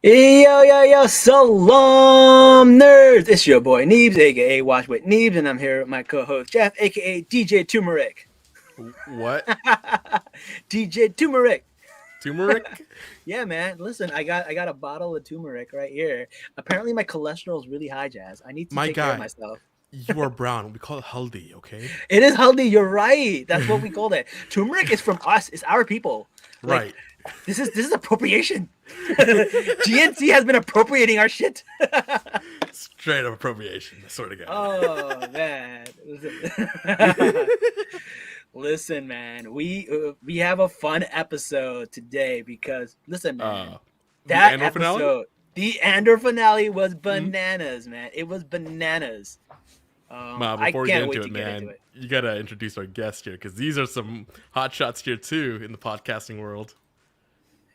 Yo, Salaam nerds! It's your boy Neebs, aka Watch with Neebs, and I'm here with my co-host Jeff, aka DJ Turmeric. What? DJ Turmeric. Turmeric? Yeah, man. Listen, I got a bottle of turmeric right here. Apparently, my cholesterol is really high, Jazz. I need to My take care of guy, myself. you are brown. We call it haldi, okay? It is healthy. You're right. That's what we call it. Turmeric is from us. It's our people. Like Right. this is appropriation. GNC has been appropriating our shit. Straight up appropriation, I swear to God. Oh man, listen, man. We have a fun episode today because listen, man. The That Andor finale? episode, the Andor finale, was Mhm. bananas, man. It was bananas. I Before we get can't wait into to it, get into man, it. you gotta introduce our guest here because these are some hot shots here too in the podcasting world.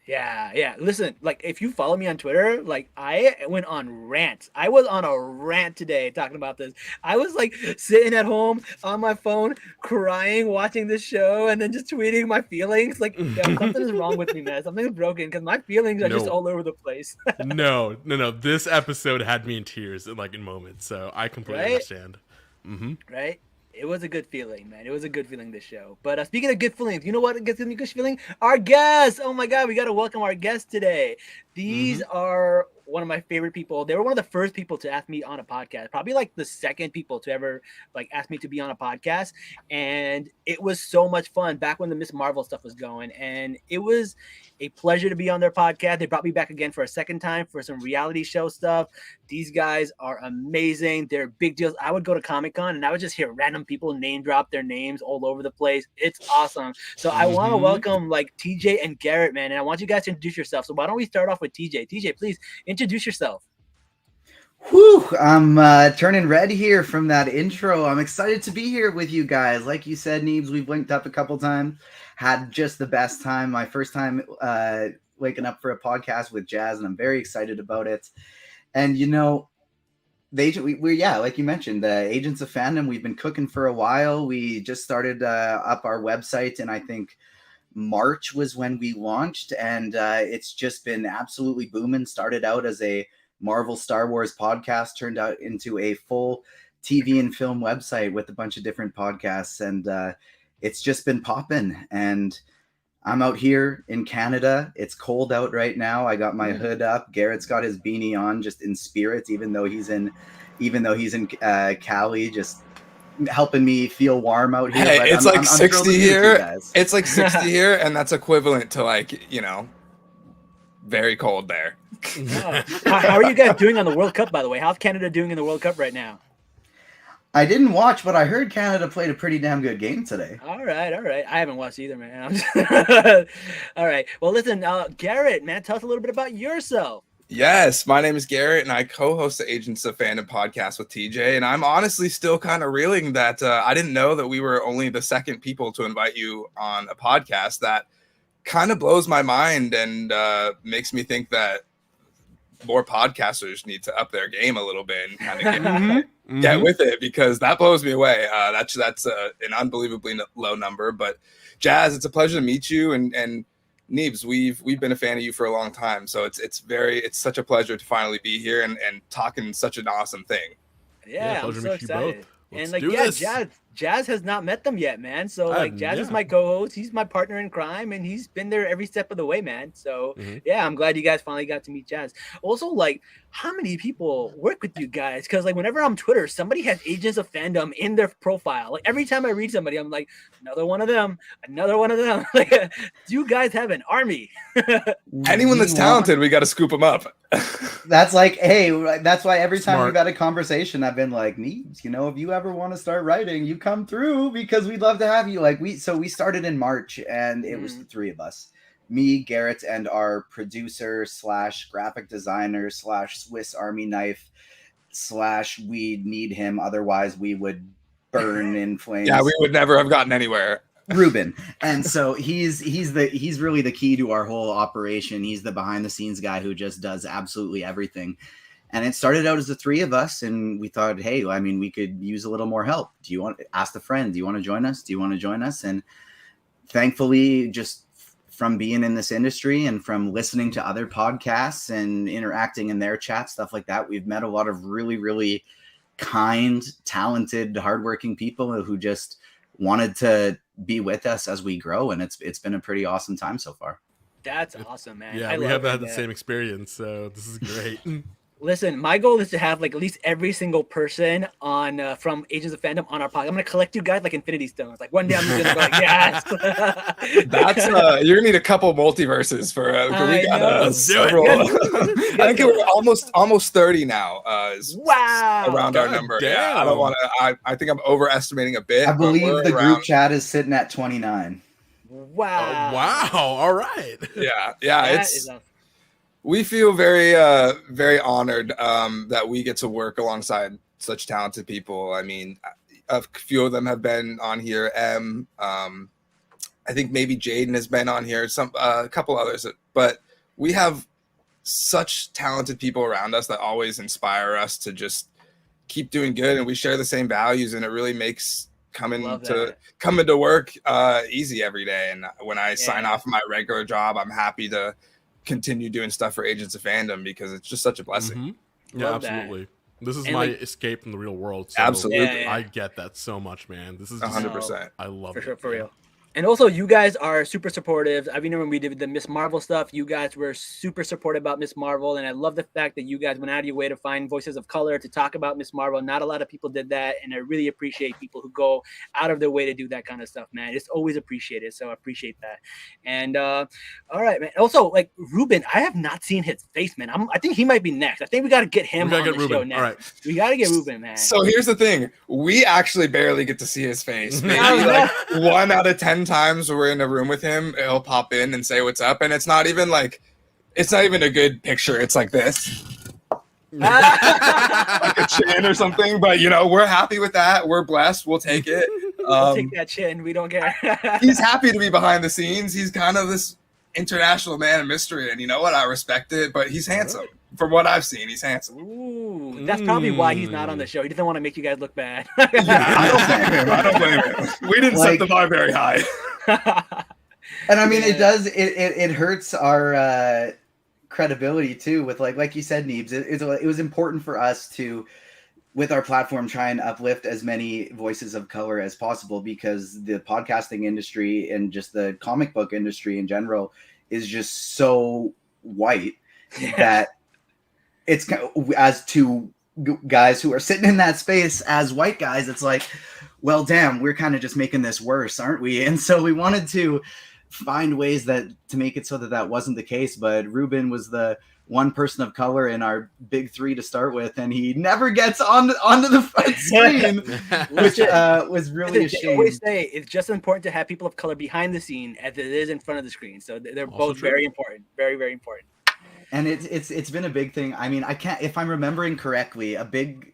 Yeah. Listen, like if you follow me on Twitter, like I went on rants. I was on a rant today talking about this. I was like sitting at home on my phone, crying, watching this show, and then just tweeting my feelings. Like, yo, something is wrong with me, man. Something's broken because my feelings are just No, all over the place. no. This episode had me in tears, like in moments. So I completely Right? understand. Mm-hmm. Right? It was a good feeling, man. It was a good feeling, this show. But speaking of good feelings, you know what gets me a good feeling? Our guests. Oh my God, we got to welcome our guests today. Mm-hmm. These are one of my favorite people. They were one of the first people to ask me on a podcast, probably like the second people to ever like ask me to be on a podcast. And it was so much fun back when the Miss Marvel stuff was going. And it was a pleasure to be on their podcast. They brought me back again for a second time for some reality show stuff. These guys are amazing. They're big deals. I would go to Comic Con and I would just hear random people name drop their names all over the place. It's awesome. So I want to Mm-hmm. welcome like TJ and Garrett, man. And I want you guys to introduce yourself. So why don't we start off with TJ? TJ, please introduce yourself. Whew, I'm turning red here from that intro. I'm excited to be here with you guys. Like you said, Neebs, we've linked up a couple times. Had just the best time. My first time waking up for a podcast with Jazz, and I'm very excited about it. And we're like you mentioned, the Agents of Fandom. We've been cooking for a while. We just started up our website, and I think March was when we launched, and it's just been absolutely booming. Started out as a Marvel Star Wars podcast, turned out into a full TV and film website with a bunch of different podcasts, and it's just been popping. And I'm out here in Canada. It's cold out right now. I got my hood up. Garrett's got his beanie on, just in spirit, even though he's in Cali, just helping me feel warm out here. Hey, But it's I'm like thrilled to 60 be with you here. guys. It's like 60 here, and that's equivalent to very cold there. Oh. How are you guys doing on the World Cup, by the way? How's Canada doing in the World Cup right now? I didn't watch, but I heard Canada played a pretty damn good game today. All right. I haven't watched either, man. All right. Well, listen, Garrett, man, tell us a little bit about yourself. Yes, my name is Garrett, and I co-host the Agents of Fandom podcast with TJ. And I'm honestly still kind of reeling that I didn't know that we were only the second people to invite you on a podcast. That kind of blows my mind and makes me think that more podcasters need to up their game a little bit and kind of get with it, because that blows me away. That's an unbelievably low number. But Jazz, it's a pleasure to meet you, and Neebs, we've been a fan of you for a long time, so it's such a pleasure to finally be here and talking such an awesome thing. Yeah, I'm pleasure to so meet you both. excited. Let's And like, do yeah, this. Jazz has not met them yet, man. So like, Jazz is Yeah. my co-host. He's my partner in crime, and he's been there every step of the way, man. So Mhm. yeah, I'm glad you guys finally got to meet Jazz. Also, like, how many people work with you guys? Because like, whenever I'm Twitter, somebody has Agents of Fandom in their profile. Like every time I read somebody, I'm like, another one of them, another one of them. Like, you guys have an army. Anyone that's talented, we got to scoop them up. That's like, hey, that's why every time Smart. we've had a conversation, I've been like, Neebs, if you ever want to start writing, you come through, because we'd love to have you. Like we started in March, and it was the three of us, me, Garrett, and our producer / graphic designer / Swiss Army knife / we need him, otherwise we would burn in flames. Yeah, we would never have gotten anywhere. Ruben. And so he's really the key to our whole operation. He's the behind the scenes guy who just does absolutely everything. And it started out as the three of us, and we thought, hey, I mean, we could use a little more help. Do you want, ask a friend, do you want to join us? And thankfully, just from being in this industry and from listening to other podcasts and interacting in their chat, stuff like that, we've met a lot of really, really kind, talented, hardworking people who just wanted to be with us as we grow. And it's been a pretty awesome time so far. That's awesome, man. Yeah, I we love haven't had that. the same experience, so this is great. Listen, my goal is to have like at least every single person on from Agents of Fandom on our podcast. I'm gonna collect you guys like Infinity Stones. Like one day I'm just gonna go like, yes. That's you're gonna need a couple multiverses for we got Let's do it. several. I think we're almost 30 now. Is Wow. around our God number. damn. Yeah, I don't want to. I think I'm overestimating a bit. I but believe we're the around- group chat is sitting at 29. Wow. Wow. All right. Yeah, That it's. is awesome. We feel very very honored that we get to work alongside such talented people. I mean, a few of them have been on here. I think maybe Jaden has been on here. A couple others, but we have such talented people around us that always inspire us to just keep doing good, and we share the same values, and it really makes coming to work easy every day. And when I sign off my regular job, I'm happy to continue doing stuff for Agents of Fandom because it's just such a blessing. Mm-hmm. Yeah, absolutely. This is my escape from the real world. So Absolutely. I get that so much, man. This is 100%. I love for it. sure, for real. And also, you guys are super supportive. I mean, when we did the Miss Marvel stuff, you guys were super supportive about Miss Marvel. And I love the fact that you guys went out of your way to find voices of color to talk about Miss Marvel. Not a lot of people did that. And I really appreciate people who go out of their way to do that kind of stuff, man. It's always appreciated. So I appreciate that. And all right, man. Also, like Ruben, I have not seen his face, man. I think he might be next. I think we got to get him on the show next. All right. We got to get Ruben, man. So here's the thing. We actually barely get to see his face. Maybe like 1 out of 10 times we're in a room with him, he'll pop in and say what's up, and it's not even a good picture. It's like this, like a chin or something. But we're happy with that. We're blessed. We'll take it. We'll take that chin. We don't care. He's happy to be behind the scenes. He's kind of this international man of mystery, and you know what? I respect it. But he's handsome. From what I've seen, he's handsome. Ooh, that's probably why he's not on the show. He doesn't want to make you guys look bad. Yeah, I don't blame him. We didn't set the bar very high. And I mean, it hurts our credibility too with like you said, Neebs, it was important for us to, with our platform, try and uplift as many voices of color as possible, because the podcasting industry and just the comic book industry in general is just so white that it's, as two guys who are sitting in that space as white guys, it's like, well, damn, we're kind of just making this worse, aren't we? And so we wanted to find ways to make it so that wasn't the case. But Ruben was the one person of color in our big three to start with, and he never gets onto the front screen, which was really a shame. I always say it's just as important to have people of color behind the scene as it is in front of the screen. So they're both very important, very, very important. And it's been a big thing. I mean, I can't, if I'm remembering correctly, I've been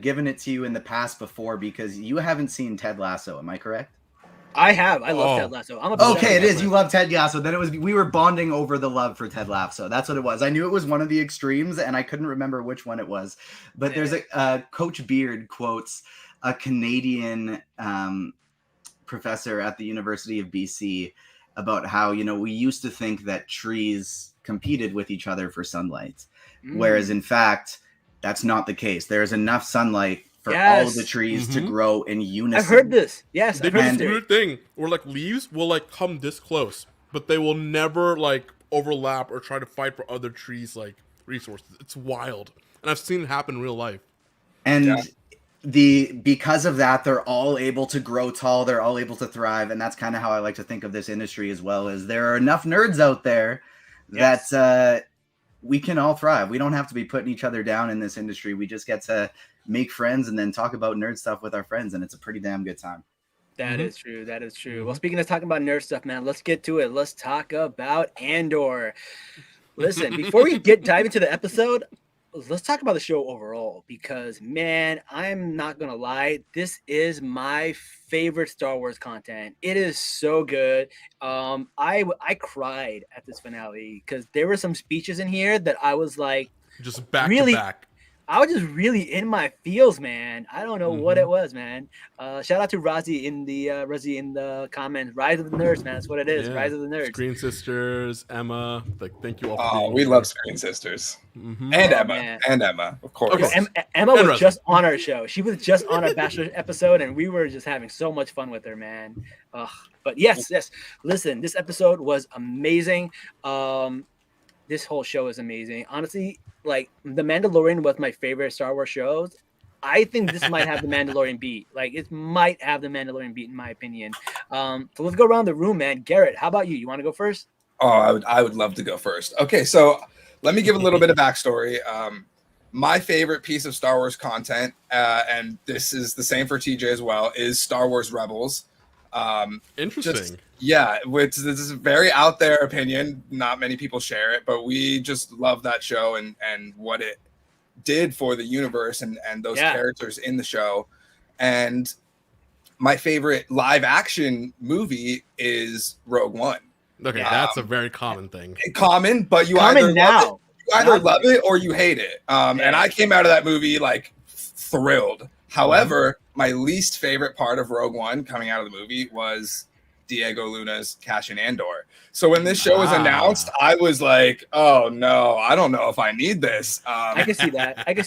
giving it to you in the past before, because you haven't seen Ted Lasso. Am I correct? I have. I love Ted Lasso. Okay, it is. You love Ted Lasso. Then we were bonding over the love for Ted Lasso. That's what it was. I knew it was one of the extremes, and I couldn't remember which one it was. But there's Coach Beard quotes a Canadian professor at the University of BC about how, we used to think that trees competed with each other for sunlight, whereas in fact that's not the case. There's enough sunlight for all of the trees to grow in unison. I've heard this. Yes, they do this weird thing where leaves will come this close, but they will never overlap or try to fight for other trees resources. It's wild, and I've seen it happen in real life. And because of that, they're all able to grow tall. They're all able to thrive, and that's kind of how I like to think of this industry as well. Is there are enough nerds out there that we can all thrive. We don't have to be putting each other down in this industry. We just get to make friends and then talk about nerd stuff with our friends, and it's a pretty damn good time. That is true. That is true. Well, speaking of talking about nerd stuff, man, let's get to it. Let's talk about Andor. Listen, before we dive into the episode, let's talk about the show overall, because, man, I'm not going to lie. This is my favorite Star Wars content. It is so good. I cried at this finale because there were some speeches in here that I was like, just back really, to back. I was just really in my feels, man. I don't know what it was, man. Shout out to Razi in the comments. Rise of the Nerds, man. That's what it is. Yeah. Rise of the Nerds. Screen Sisters, Emma. Like, thank you all for Oh, being we here. love Screen Sisters. Mhm. And Oh, Emma. man. And Emma, of course. Of course. Emma And was Razi. just on our show. She was just on our Bachelor episode, and we were just having so much fun with her, man. But yes. Listen, this episode was amazing. This whole show is amazing. Honestly, like The Mandalorian was my favorite Star Wars shows. I think this might have the Mandalorian beat. Like it might have the Mandalorian beat in my opinion. So let's go around the room, man. Garrett, how about you? You want to go first? Oh, I would love to go first. Okay, so let me give a little bit of backstory. My favorite piece of Star Wars content, and this is the same for TJ as well, is Star Wars Rebels. Interesting. Which this is a very out there opinion. Not many people share it, but we just love that show and what it did for the universe and those characters in the show. And my favorite live action movie is Rogue One. Okay, that's a very common thing. Common, but you either love it or you hate it. And I came out of that movie like thrilled. However, my least favorite part of Rogue One coming out of the movie was Diego Luna's Cassian Andor. So when this show was announced, I was like, oh no, I don't know if I need this. I can see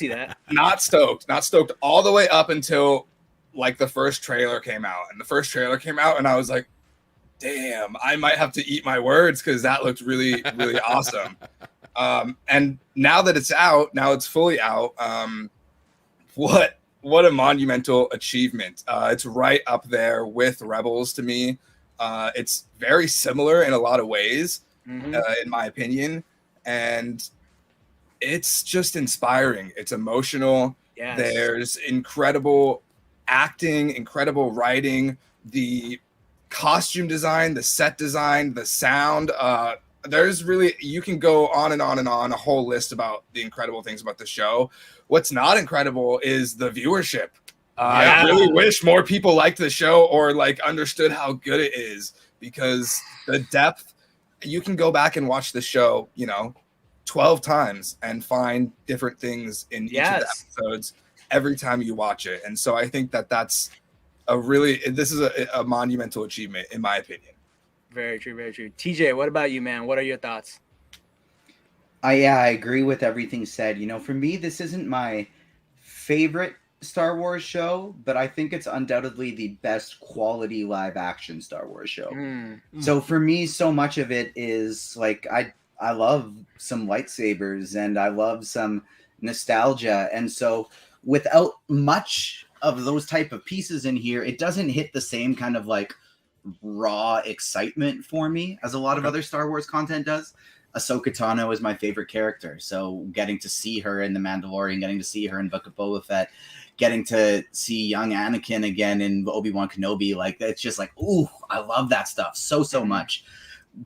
that. Not stoked all the way up until like the first trailer came out. And the first trailer came out and I was like, damn, I might have to eat my words because that looked really, really awesome. And now that it's out, now it's fully out. What a monumental achievement. It's right up there with Rebels to me. It's very similar in a lot of ways, in my opinion. And it's just inspiring. It's emotional. Yes. There's incredible acting, incredible writing, the costume design, the set design, the sound. There's really, you can go on and on and on, a whole list about the incredible things about the show. What's not incredible is the viewership. I really wish more people liked the show or like understood how good it is, because the depth, you can go back and watch the show, 12 times and find different things in each of the episodes every time you watch it. And so I think that's this is a monumental achievement in my opinion. Very true, very true. TJ, what about you, man? What are your thoughts? I agree with everything said. For me, this isn't my favorite Star Wars show, but I think it's undoubtedly the best quality live action Star Wars show. So for me, so much of it is like I love some lightsabers and I love some nostalgia. And so without much of those type of pieces in here, it doesn't hit the same kind of like raw excitement for me as a lot of other Star Wars content does. Ahsoka Tano is my favorite character. So getting to see her in The Mandalorian, getting to see her in Book of Boba Fett, getting to see young Anakin again in Obi-Wan Kenobi, like it's just like, ooh, I love that stuff so much.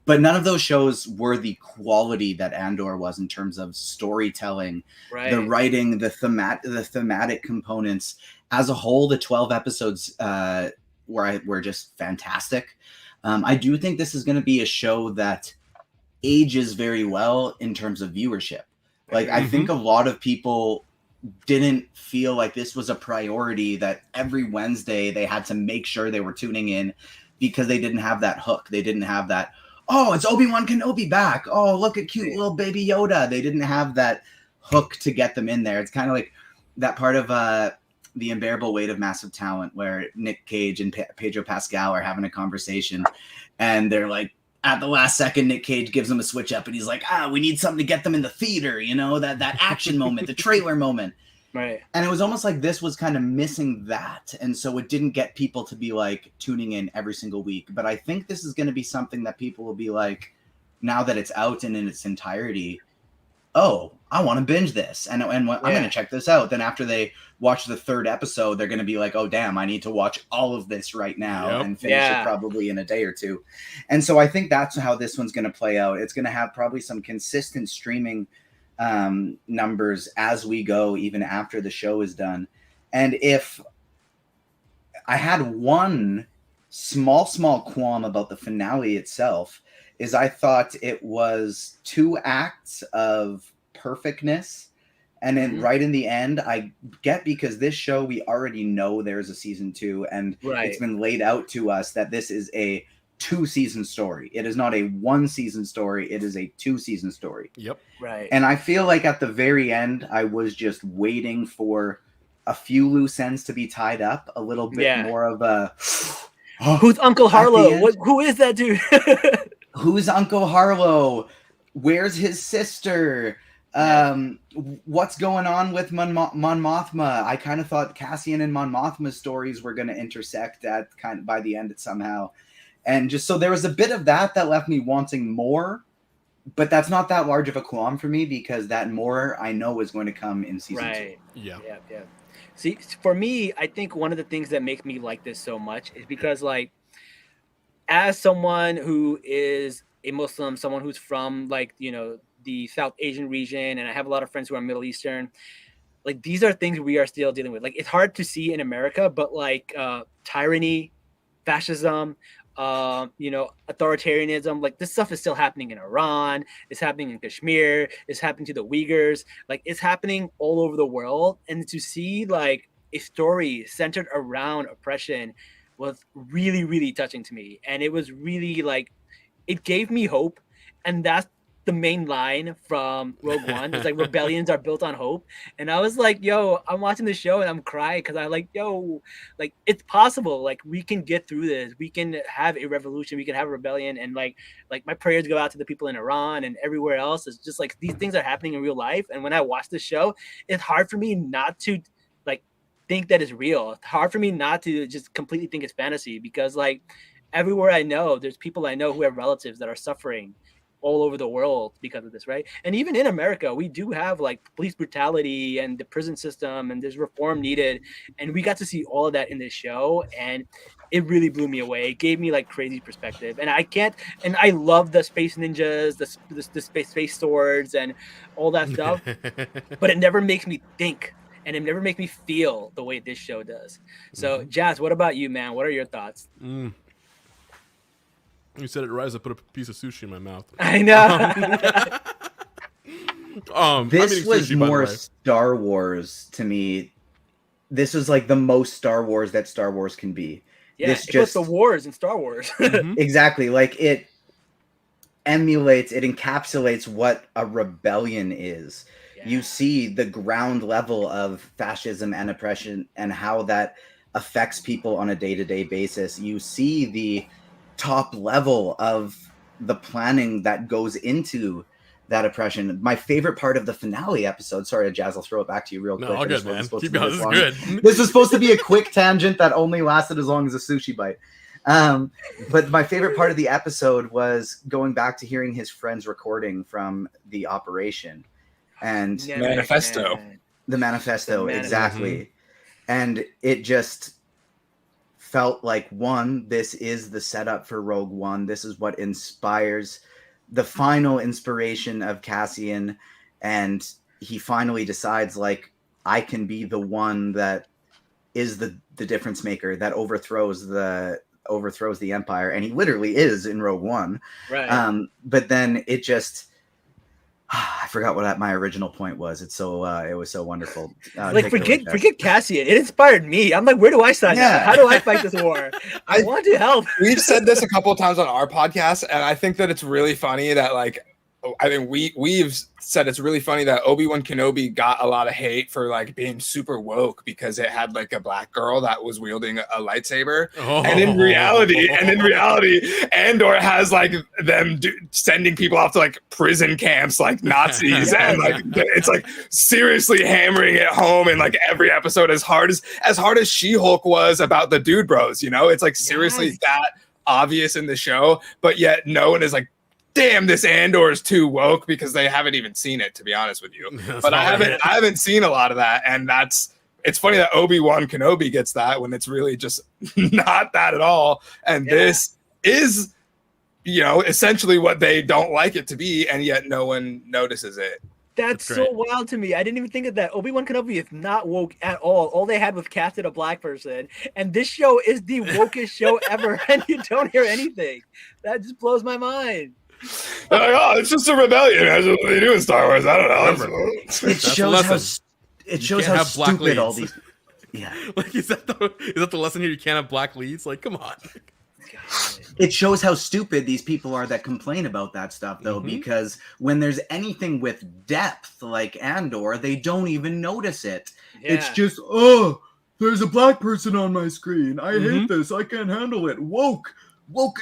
But none of those shows were the quality that Andor was in terms of storytelling, the writing, the thematic components. As a whole, the 12 episodes were just fantastic. I do think this is going to be a show that ages very well in terms of viewership. Like, I think a lot of people didn't feel like this was a priority, that every Wednesday they had to make sure they were tuning in, because they didn't have that hook. They didn't have that, oh, it's Obi-Wan Kenobi back. Oh, look at cute little baby Yoda. They didn't have that hook to get them in there. It's kind of like that part of The Unbearable Weight of Massive Talent, where Nick Cage and Pedro Pascal are having a conversation, and they're like, at the last second, Nick Cage gives them a switch up, and he's like, we need something to get them in the theater, that action moment, the trailer moment. Right. And it was almost like this was kind of missing that. And so it didn't get people to be like tuning in every single week. But I think this is going to be something that people will be like, now that it's out and in its entirety, oh, I want to binge this. And I'm going to check this out. Then after they watch the third episode, they're going to be like, oh, damn, I need to watch all of this right now and finish it probably in a day or two. And so I think that's how this one's going to play out. It's going to have probably some consistent streaming numbers as we go, even after the show is done. And if I had one small qualm about the finale itself, is I thought it was 2 acts of perfectness And then right in the end, I get, because this show, we already know there's a season 2, and it's been laid out to us that this is a 2-season story. It is not a 1-season story. It is a 2-season story. Yep. Right. And I feel like at the very end, I was just waiting for a few loose ends to be tied up, a little bit more of a... Who's Uncle Harlow? Who is that dude? Who's Uncle Harlow? Where's his sister? What's going on with Mon Mothma? I kind of thought Cassian and Mon Mothma's stories were going to intersect at kind of by the end somehow, and just so there was a bit of that left me wanting more, but that's not that large of a qualm for me, because that more I know is going to come in season 2. Yeah. See, for me, I think one of the things that make me like this so much is because, like, as someone who is a Muslim, someone who's from, like, you know, the South Asian region, and I have a lot of friends who are Middle Eastern, like, these are things we are still dealing with. Like, it's hard to see in America, but like tyranny, fascism, you know, authoritarianism, like, this stuff is still happening in Iran, it's happening in Kashmir, it's happening to the Uyghurs, like, it's happening all over the world. And to see like a story centered around oppression was really, really touching to me. And it was really like, it gave me hope. And that's the main line from Rogue One. It's like, rebellions are built on hope. And I was like, yo, I'm watching the show and I'm crying, because I'm like, yo, like, it's possible. Like, we can get through this. We can have a revolution. We can have a rebellion. And like my prayers go out to the people in Iran and everywhere else. It's just like, these things are happening in real life. And when I watch the show, it's hard for me not to like think that it's real. It's hard for me not to just completely think it's fantasy, because like everywhere I know, there's people I know who have relatives that are suffering all over the world because of this, right? And even in America, we do have like police brutality and the prison system, and there's reform needed. And we got to see all of that in this show, and it really blew me away. It gave me like crazy perspective. And I love the space ninjas, the space swords and all that stuff, but it never makes me think, and it never makes me feel the way this show does. So Jazz, what about you, man? What are your thoughts? You said it right as I put a piece of sushi in my mouth. I know. This was more Star Wars to me. This was like the most Star Wars that Star Wars can be. Yeah, it puts the wars in Star Wars. Exactly. Like, it emulates, it encapsulates what a rebellion is. Yeah. You see the ground level of fascism and oppression and how that affects people on a day-to-day basis. You see the top level of the planning that goes into that oppression. My favorite part of the finale episode, sorry, Jazz, I'll throw it back to you real quick. No, all good, man. Keep going. This is good. This was supposed to be a quick tangent that only lasted as long as a sushi bite. But my favorite part of the episode was going back to hearing his friend's recording from the operation. And the manifesto, exactly. And it just felt like, one, this is the setup for Rogue One. This is what inspires the final inspiration of Cassian, and he finally decides, like, I can be the one that is the difference maker that overthrows the Empire, and he literally is in Rogue One. Right. But then it just, I forgot what my original point was. It's so it was so wonderful. Like, forget Cassian. It inspired me. I'm like, where do I sign up? How do I fight this war? I want to help. We've said this a couple of times on our podcast, and I think that it's really funny that, like, I think we've said it's really funny that Obi-Wan Kenobi got a lot of hate for like being super woke because it had like a black girl that was wielding a lightsaber. And in reality, Andor has like them sending people off to like prison camps like Nazis, and like it's like seriously hammering it home in like every episode, as hard as She-Hulk was about the dude bros, you know, it's like seriously that obvious in the show, but yet no one is like, damn, this Andor is too woke, because they haven't even seen it, to be honest with you. But I haven't seen a lot of that, and it's funny that Obi-Wan Kenobi gets that when it's really just not that at all. And this is, you know, essentially what they don't like it to be, and yet no one notices it. That's so wild to me. I didn't even think of that. Obi-Wan Kenobi is not woke at all. All they had was casted a black person. And this show is the wokest show ever, and you don't hear anything. That just blows my mind. They're like, oh, it's just a rebellion. That's what they do in Star Wars. I don't know. Remember, It that's the shows how lesson. it You shows can't how have black stupid all leads. these. Yeah, Like, is that the lesson here? You can't have black leads. Like, come on. it shows how stupid these people are that complain about that stuff, though, Mhm. because when there's anything with depth like Andor, they don't even notice it. Yeah. It's just, oh, there's a black person on my screen. I Mhm. hate this. I can't handle it. Woke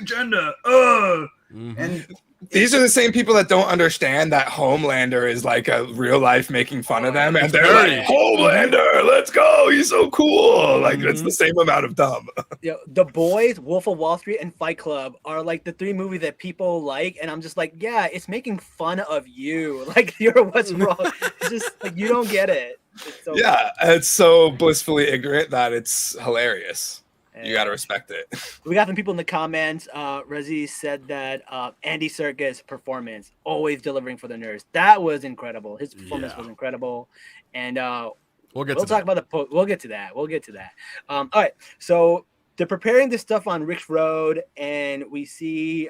agenda. Mhm. And These are the same people that don't understand that Homelander is like a real life making fun of them, and they're Very. like, Homelander, let's go, he's so cool. Like it's Mhm. the same amount of dumb. You know, The Boys, Wolf of Wall Street, and Fight Club are like the 3 movies that people like, and I'm just like, yeah, it's making fun of you. Like, you're what's wrong. It's just like you don't get it. It's so Yeah, it's so blissfully ignorant that it's hilarious. You got to respect it. We got some people in the comments. Rezi said that Andy Serkis' performance, always delivering for the nerds. That was incredible. His performance Yeah. was incredible, and We'll get we'll to talk that. about we'll get to that. We'll get to that. All right, so they're preparing this stuff on Rick's Road, and we see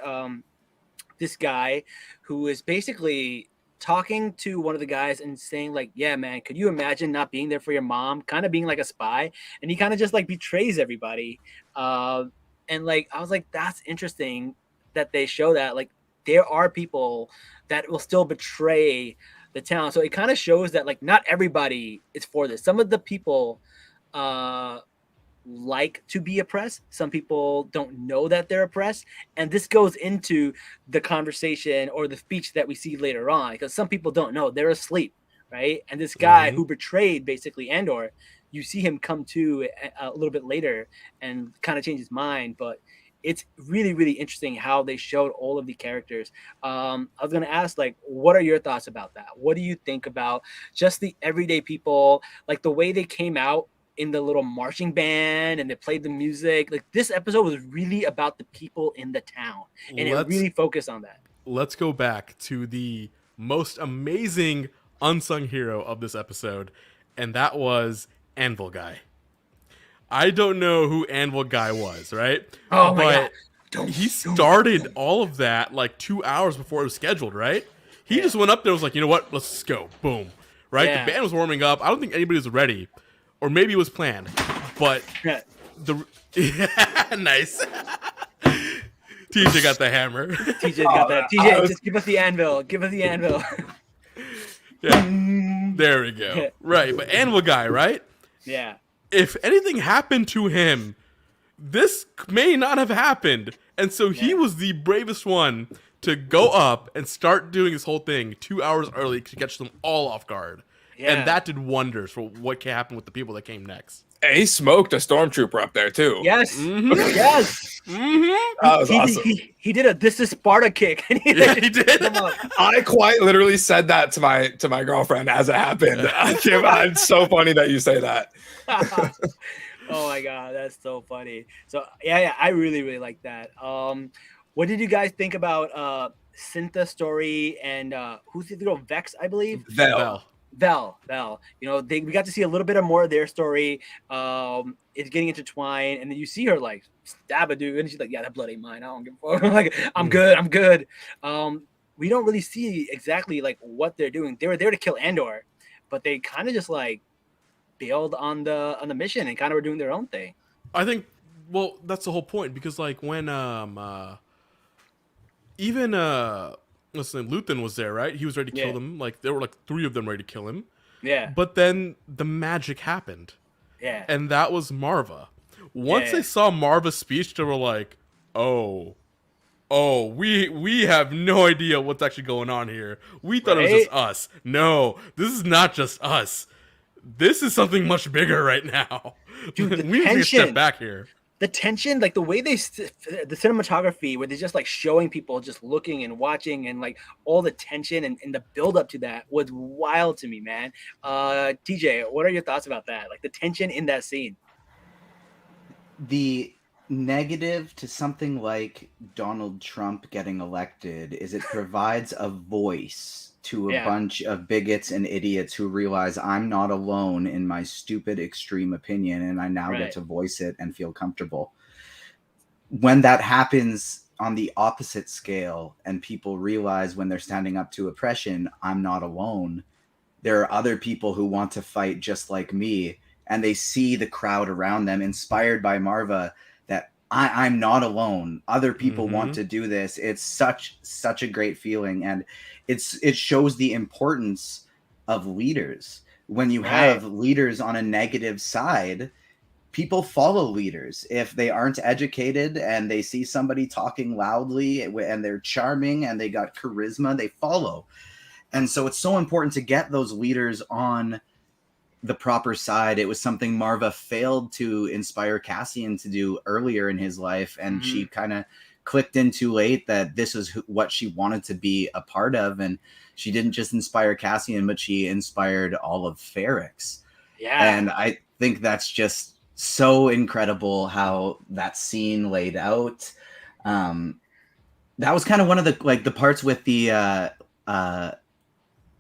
this guy who is basically talking to one of the guys and saying like, yeah, man, could you imagine not being there for your mom, kind of being like a spy? And he kind of just like betrays everybody. And like, I was like, that's interesting that they show that like there are people that will still betray the town. So it kind of shows that like not everybody is for this. Some of the people like to be oppressed. Some people don't know that they're oppressed. And this goes into the conversation or the speech that we see later on, because some people don't know, they're asleep, right? And this guy who betrayed basically Andor, you see him come to a little bit later and kind of change his mind. But it's really, really interesting how they showed all of the characters. I was going to ask, like, what are your thoughts about that? What do you think about just the everyday people, like the way they came out in the little marching band and they played the music? Like, this episode was really about the people in the town, and it really focused on that. Let's go back to the most amazing unsung hero of this episode, and that was Anvil Guy. I don't know who Anvil Guy was, right? Oh my God. He started all of that like 2 hours before it was scheduled, right? He just went up there and was like, you know what? Let's just go. Boom. Right? Yeah. The band was warming up. I don't think anybody was ready. Or maybe it was planned. But nice. TJ got the hammer. TJ got that. TJ, just give us the anvil. Give us the anvil. Yeah. There we go. Right. But Anvil Guy, right? Yeah. If anything happened to him, this may not have happened. And so he was the bravest one to go up and start doing this whole thing 2 hours early to catch them all off guard. Yeah. And that did wonders for what can happen with the people that came next. And he smoked a stormtrooper up there too. Yes. Mhm. Yes. That was awesome. He did a "This is Sparta" kick. And he did. I quite literally said that to my girlfriend as it happened. It's so funny that you say that. Oh my God, that's so funny. So yeah, I really, really like that. What did you guys think about Cyntha's story and who's the girl? Vex, I believe. Vel. You know, we got to see a little bit of more of their story. It's getting intertwined, and then you see her like stab a dude, and she's like, "Yeah, that blood ain't mine. I don't give a fuck." Like, I'm good. We don't really see exactly like what they're doing. They were there to kill Andor, but they kind of just like bailed on the mission and kind of were doing their own thing. I think, well, that's the whole point, because like when even what's his name, Luthen was there, right? He was ready to kill them. Like there were like 3 of them ready to kill him. Yeah. But then the magic happened. Yeah. And that was Marva. Once they saw Marva's speech, they were like, oh, we have no idea what's actually going on here. We thought it was just us. No, this is not just us. This is something much bigger right now. Dude, the we need to take a step back here. The tension, like the way the cinematography, where they're just like showing people just looking and watching, and like all the tension and the build up to that was wild to me, man. TJ, what are your thoughts about that? Like the tension in that scene. The negative to something like Donald Trump getting elected is it provides a voice to a bunch of bigots and idiots who realize I'm not alone in my stupid extreme opinion, and I now get to voice it and feel comfortable. When that happens on the opposite scale, and people realize when they're standing up to oppression, I'm not alone. There are other people who want to fight just like me, and they see the crowd around them inspired by Marva, that I'm not alone. Other people want to do this. It's such a great feeling, and it shows the importance of leaders. When you have leaders on a negative side, people follow leaders. If they aren't educated and they see somebody talking loudly and they're charming and they got charisma, they follow. And so it's so important to get those leaders on the proper side. It was something Marva failed to inspire Cassian to do earlier in his life, and she kind of clicked in too late that this is what she wanted to be a part of. And she didn't just inspire Cassian, but she inspired all of Ferrix. Yeah. And I think that's just so incredible how that scene laid out. That was kind of one of the parts with the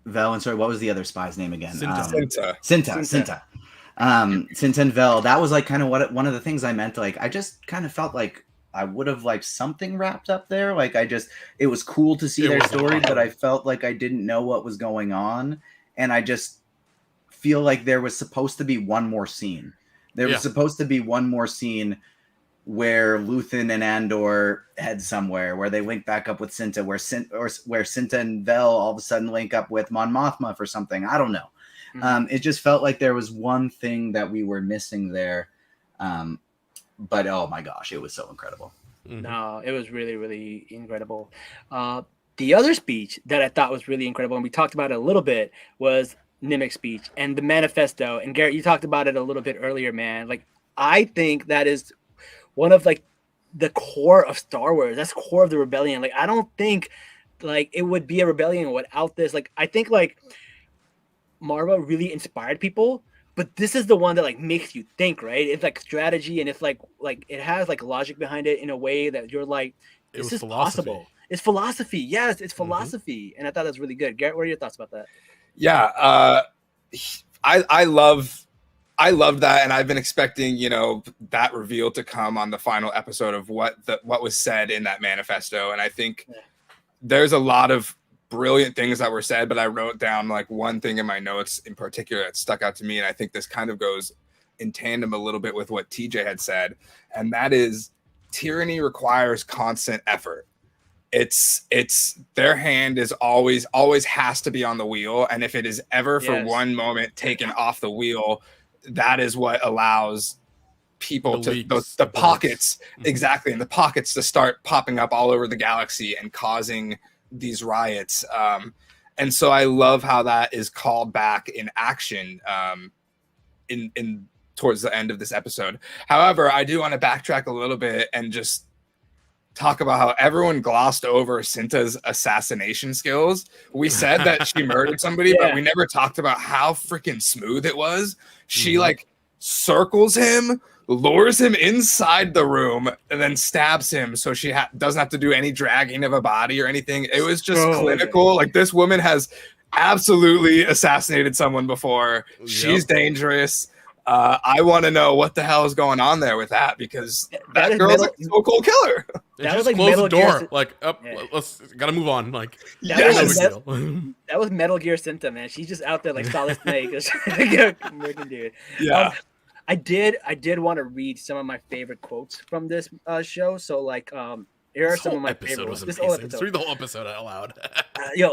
Vel, and sorry, what was the other spy's name again? Cinta. Cinta and Vel. That was like kind of one of the things I meant. Like, I just kind of felt like I would have liked something wrapped up there. Like, it was cool to see their story, but I felt like I didn't know what was going on. And I just feel like there was supposed to be one more scene. There was supposed to be one more scene where Luthen and Andor head somewhere, where they link back up with Cinta, where Cinta and Vel all of a sudden link up with Mon Mothma for something. I don't know. It just felt like there was one thing that we were missing there. But oh my gosh, it was so incredible. No, it was really, really incredible. The other speech that I thought was really incredible, and we talked about it a little bit, was Nimic's speech and the manifesto. And Garrett, you talked about it a little bit earlier, man. Like, I think that is one of like the core of Star Wars. That's the core of the rebellion. Like, I don't think like it would be a rebellion without this. Like, I think like Marva really inspired people, but this is the one that like makes you think, right? It's like strategy, and it's like it has like logic behind it in a way that you're like, this is possible. It's philosophy. Yes, it's philosophy. And I thought that's really good. Garrett, what are your thoughts about that? Yeah, I loved that, and I've been expecting, that reveal to come on the final episode of what was said in that manifesto. And I think there's a lot of brilliant things that were said, but I wrote down like one thing in my notes in particular that stuck out to me, and I think this kind of goes in tandem a little bit with what TJ had said, and that is tyranny requires constant effort. It's their hand is always has to be on the wheel, and if it is ever for one moment taken off the wheel, that is what allows people the pockets exactly, and the pockets to start popping up all over the galaxy and causing these riots. And so I love how that is called back in action in towards the end of this episode. However, I do want to backtrack a little bit and just talk about how everyone glossed over Cinta's assassination skills. We said that she murdered somebody, but we never talked about how freaking smooth it was. She like circles him, lures him inside the room, and then stabs him, so she doesn't have to do any dragging of a body or anything. It was just clinical. Like, this woman has absolutely assassinated someone before. She's dangerous. I want to know what the hell is going on there with that, because that girl's a so cool killer. That was like close the door. Let's gotta move on. Like, that was Metal Gear Cinta, man. She's just out there like Solid Snake, dude. Yeah. I did want to read some of my favorite quotes from this show. So like, here are some of my favorite ones. This whole episode. Read the whole episode out loud.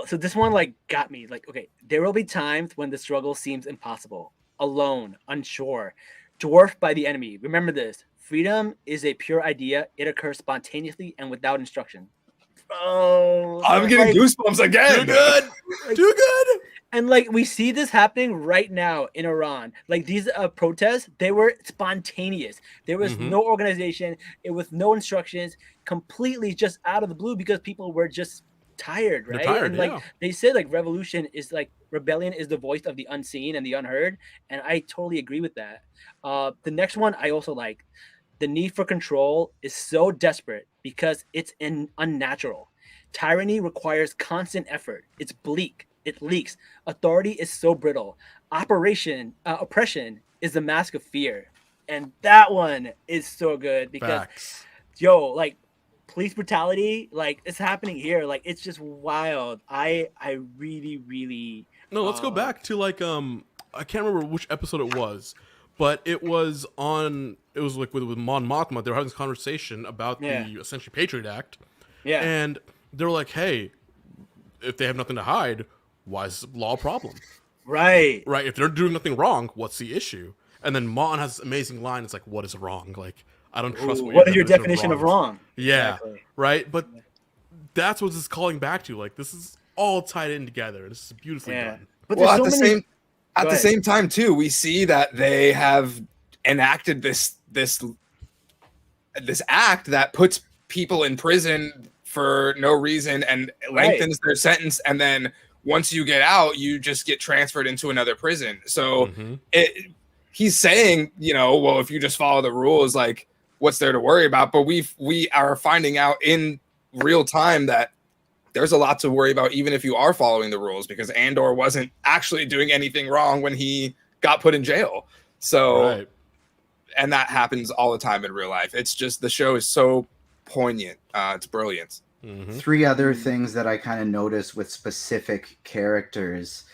So this one like got me. Like, okay, there will be times when the struggle seems impossible. Alone, unsure, dwarfed by the enemy. Remember this: freedom is a pure idea. It occurs spontaneously and without instruction. Oh, I'm getting goosebumps again. Too good. Too good. And like, we see this happening right now in Iran. Like, these protests, they were spontaneous. There was no organization. It was no instructions. Completely just out of the blue, because people were just tired, right? And like they said, like rebellion is the voice of the unseen and the unheard, and I totally agree with that. The next one I also like. The need for control is so desperate because it's unnatural. Tyranny requires constant effort. It's bleak. It leaks. Authority is so brittle. Oppression is the mask of fear, and that one is so good because, like, police brutality, like it's happening here. Like it's just wild. I really No, let's go back to like I can't remember which episode it was, but it was like with Mon Mothma. They were having this conversation about the essentially Patriot Act. Yeah. And they were like, hey, if they have nothing to hide, why is law a problem? Right. Right. If they're doing nothing wrong, what's the issue? And then Mon has this amazing line. It's like, what is wrong? Like, I don't trust what is your definition of wrong? Yeah. Exactly. Right. But that's what this is calling back to. Like, this is all tied in together. This is beautifully done. But well, at the same time too, we see that they have enacted this act that puts people in prison for no reason and lengthens their sentence, and then once you get out, you just get transferred into another prison. So he's saying, well, if you just follow the rules, like, what's there to worry about? But we are finding out in real time that there's a lot to worry about, even if you are following the rules, because Andor wasn't actually doing anything wrong when he got put in jail. So, and that happens all the time in real life. It's just, the show is so poignant. It's brilliant. Three other things that I kind of noticed with specific characters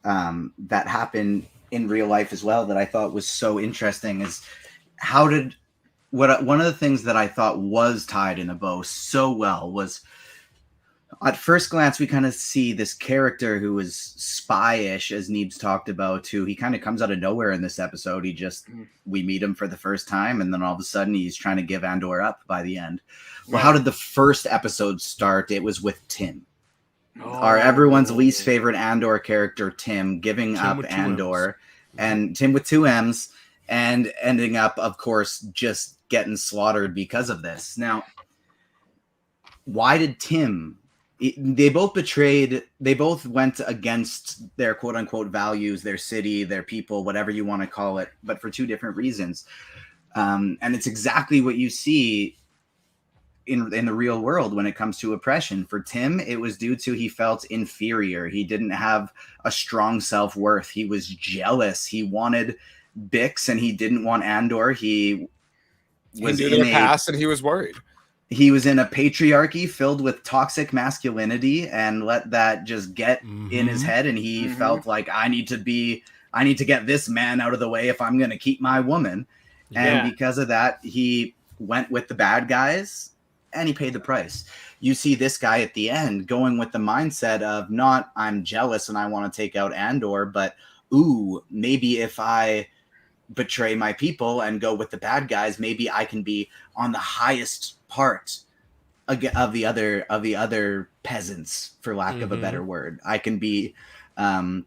that happen in real life as well that I thought was so interesting is one of the things that I thought was tied in a bow so well was, at first glance, we kind of see this character who is spy-ish, as Neebs talked about, who he kind of comes out of nowhere in this episode. We meet him for the first time, and then all of a sudden he's trying to give Andor up by the end. Well, how did the first episode start? It was with Tim. Everyone's least favorite Andor character, Tim, giving up Andor. And Tim with 2 M's, and ending up, of course, just getting slaughtered because of this. Now, why did Tim... They both went against their quote unquote values, their city, their people, whatever you want to call it, but for 2 different reasons. And it's exactly what you see in the real world when it comes to oppression. For Tim, it was due to he felt inferior. He didn't have a strong self-worth. He was jealous. He wanted Bix and he didn't want Andor. He was in the past and he was worried. He was in a patriarchy filled with toxic masculinity and let that just get in his head. And he felt like, I need to get this man out of the way if I'm going to keep my woman. And because of that, he went with the bad guys and he paid the price. You see this guy at the end going with the mindset of not, I'm jealous and I want to take out Andor, but maybe if I betray my people and go with the bad guys, maybe I can be on the highest part of the other peasants, for lack of a better word. I can be the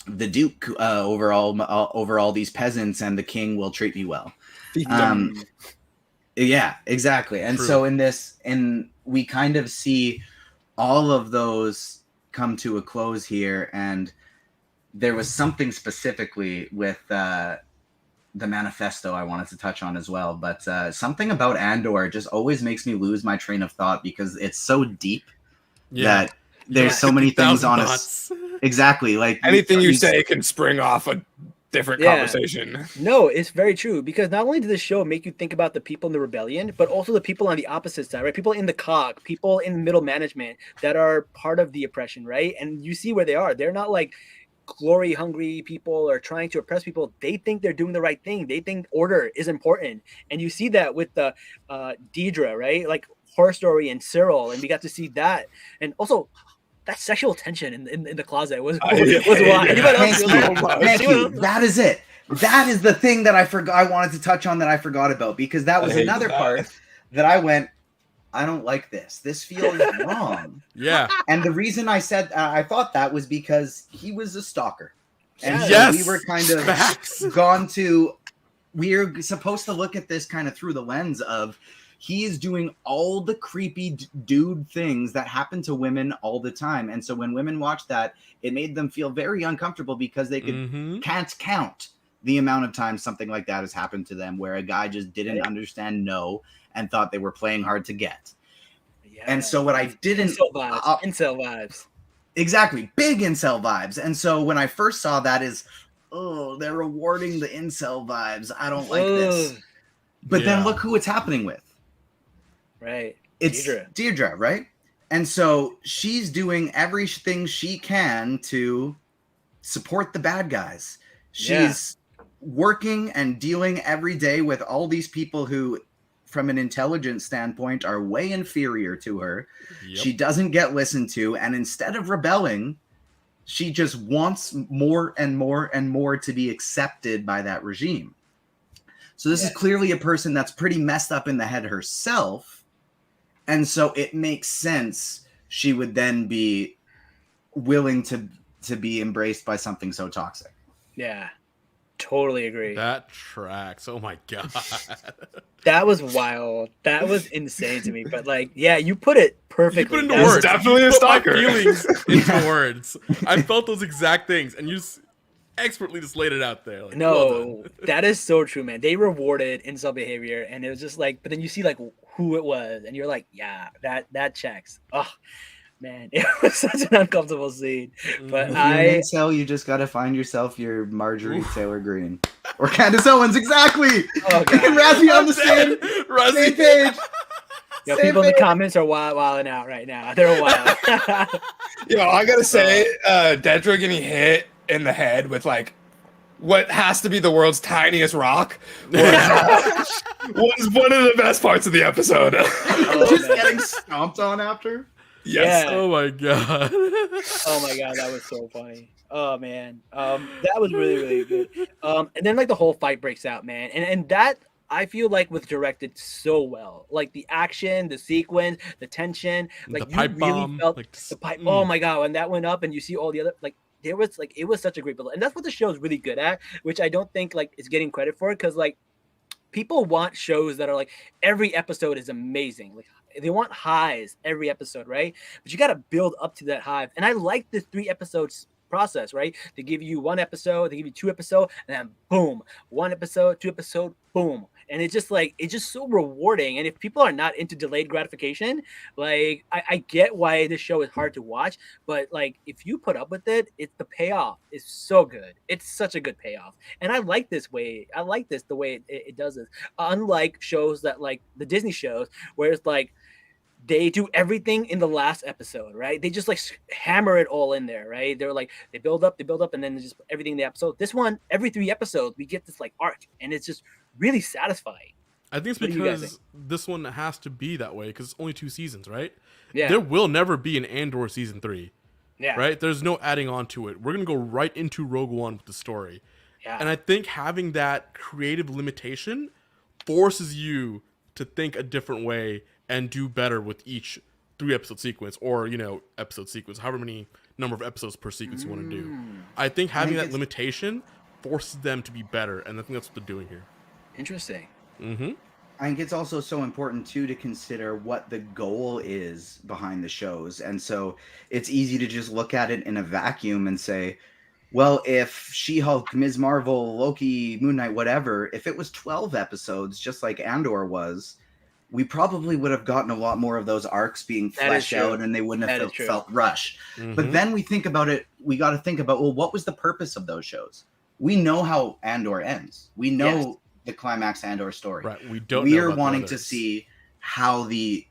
duke over all these peasants, and the king will treat me well. Yeah, exactly. And so we kind of see all of those come to a close here, and there was something specifically with the manifesto I wanted to touch on as well, but something about Andor just always makes me lose my train of thought because it's so deep that there's so many things on us. Exactly. Like anything you say can spring off a different conversation. No, it's very true, because not only does this show make you think about the people in the rebellion, but also the people on the opposite side, right? People in the cog, people in middle management that are part of the oppression, right? And you see where they are. They're not like glory hungry people or trying to oppress people. They think they're doing the right thing. They think order is important. And you see that with the Deidre, right? Like Horror Story and Cyril. And we got to see that. And also that sexual tension in the closet was wild. Thank you. That is it. That is the thing that I wanted to touch on that I forgot about, because that was another part that I went, I don't like this. This feels wrong. Yeah. And the reason I said I thought that was because he was a stalker. And so we were kind of we're supposed to look at this kind of through the lens of he is doing all the creepy dude things that happen to women all the time. And so when women watch that, it made them feel very uncomfortable because they can't count the amount of times something like that has happened to them, where a guy just didn't understand no and thought they were playing hard to get. Yeah. And so what I didn't... Incel vibes. Exactly. Big incel vibes. And so when I first saw that is, they're rewarding the incel vibes. I don't like this. But then look who it's happening with. Right. It's Deirdre, right? And so she's doing everything she can to support the bad guys. She's working and dealing every day with all these people who, from an intelligence standpoint, are way inferior to her. Yep. She doesn't get listened to, and instead of rebelling, she just wants more and more and more to be accepted by that regime. So this is clearly a person that's pretty messed up in the head herself, and so it makes sense she would then be willing to be embraced by something so toxic. Yeah. Totally agree. That tracks. Oh my god. That was wild. That was insane to me. But like, yeah, you put it perfectly. You put it into words. Definitely a stalker. My feelings into words. I felt those exact things, and you just expertly just laid it out there. Like, no, that is so true, man. They rewarded incel behavior, and it was just like, but then you see like who it was, and you're like, yeah, that checks. Oh. Man, it was such an uncomfortable scene. But you just gotta find yourself your Marjorie Taylor Greene or Candace Owens, exactly. Oh, God. And Razzie on the same page. Yo, people in the comments are wilding out right now. They're wild. Yo, I gotta say, Dedra getting hit in the head with like what has to be the world's tiniest rock was one of the best parts of the episode. Just getting stomped on after. Yes. Yeah. Oh my god. Oh my god, that was so funny. Oh man. That was really, really good. And then like the whole fight breaks out, man. And that I feel like was directed so well. Like the action, the sequence, the tension, like the pipe bomb, felt like, the pipe. Oh my god, when that went up and you see all the other like there was like it was such a great build. And that's what the show is really good at, which I don't think like is getting credit for, because like people want shows that are like every episode is amazing. Like they want highs every episode, right? But you got to build up to that high. And I like the 3 episodes process, right? They give you 1 episode, they give you 2 episodes, and then boom, 1 episode, 2 episode, boom. And it's just like, it's just so rewarding. And if people are not into delayed gratification, like I get why this show is hard to watch, but like if you put up with it, it's the payoff is so good. It's such a good payoff. And I like this way. I like this the way it does this. Unlike shows that like the Disney shows, where it's like, they do everything in the last episode, right? They just like hammer it all in there, right? They're like, they build up, and then just everything in the episode. This one, every 3 episodes, we get this like arc, and it's just really satisfying. I think it's because this one has to be that way because it's only 2 seasons, right? Yeah. There will never be an Andor season 3. Yeah. Right? There's no adding on to it. We're going to go right into Rogue One with the story. Yeah. And I think having that creative limitation forces you to think a different way and do better with each 3-episode sequence or, episode sequence, however many number of episodes per sequence you want to do. I think having that limitation forces them to be better, and I think that's what they're doing here. Interesting. Mm-hmm. I think it's also so important, too, to consider what the goal is behind the shows. And so it's easy to just look at it in a vacuum and say, well, if She-Hulk, Ms. Marvel, Loki, Moon Knight, whatever, if it was 12 episodes, just like Andor was, we probably would have gotten a lot more of those arcs being fleshed out, and they wouldn't have felt rushed. Mm-hmm. But then we think about it, we got to think about, well, what was the purpose of those shows? We know how Andor ends. We know the climax Andor story. Right. We don't. We are wanting to see how the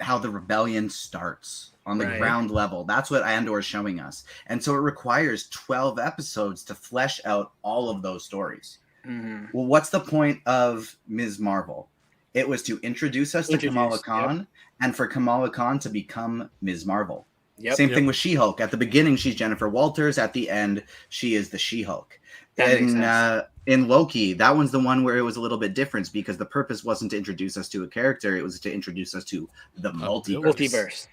rebellion starts on the ground level. That's what Andor is showing us. And so it requires 12 episodes to flesh out all of those stories. Mm-hmm. Well, what's the point of Ms. Marvel? It was to introduce us to Kamala Khan, and for Kamala Khan to become Ms. Marvel. Same thing with She-Hulk. At the beginning, she's Jennifer Walters. At the end, she is the She-Hulk. In Loki, that one's the one where it was a little bit different because the purpose wasn't to introduce us to a character. It was to introduce us to the multiverse.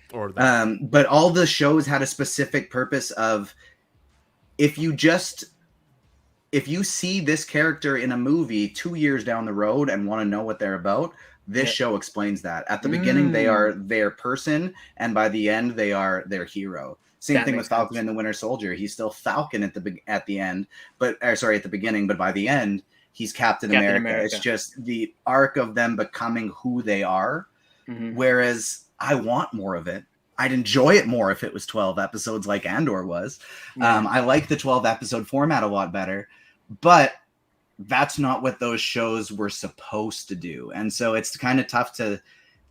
But all the shows had a specific purpose of if you see this character in a movie 2 years down the road and want to know what they're about, this show explains that. At the beginning, they are their person, and by the end, they are their hero. Same thing with Falcon and the Winter Soldier. He's still Falcon at the beginning, but by the end, he's Captain America. It's just the arc of them becoming who they are. Mm-hmm. Whereas I want more of it. I'd enjoy it more if it was 12 episodes like Andor was. Mm-hmm. I like the 12 episode format a lot better, but that's not what those shows were supposed to do. And so it's kind of tough to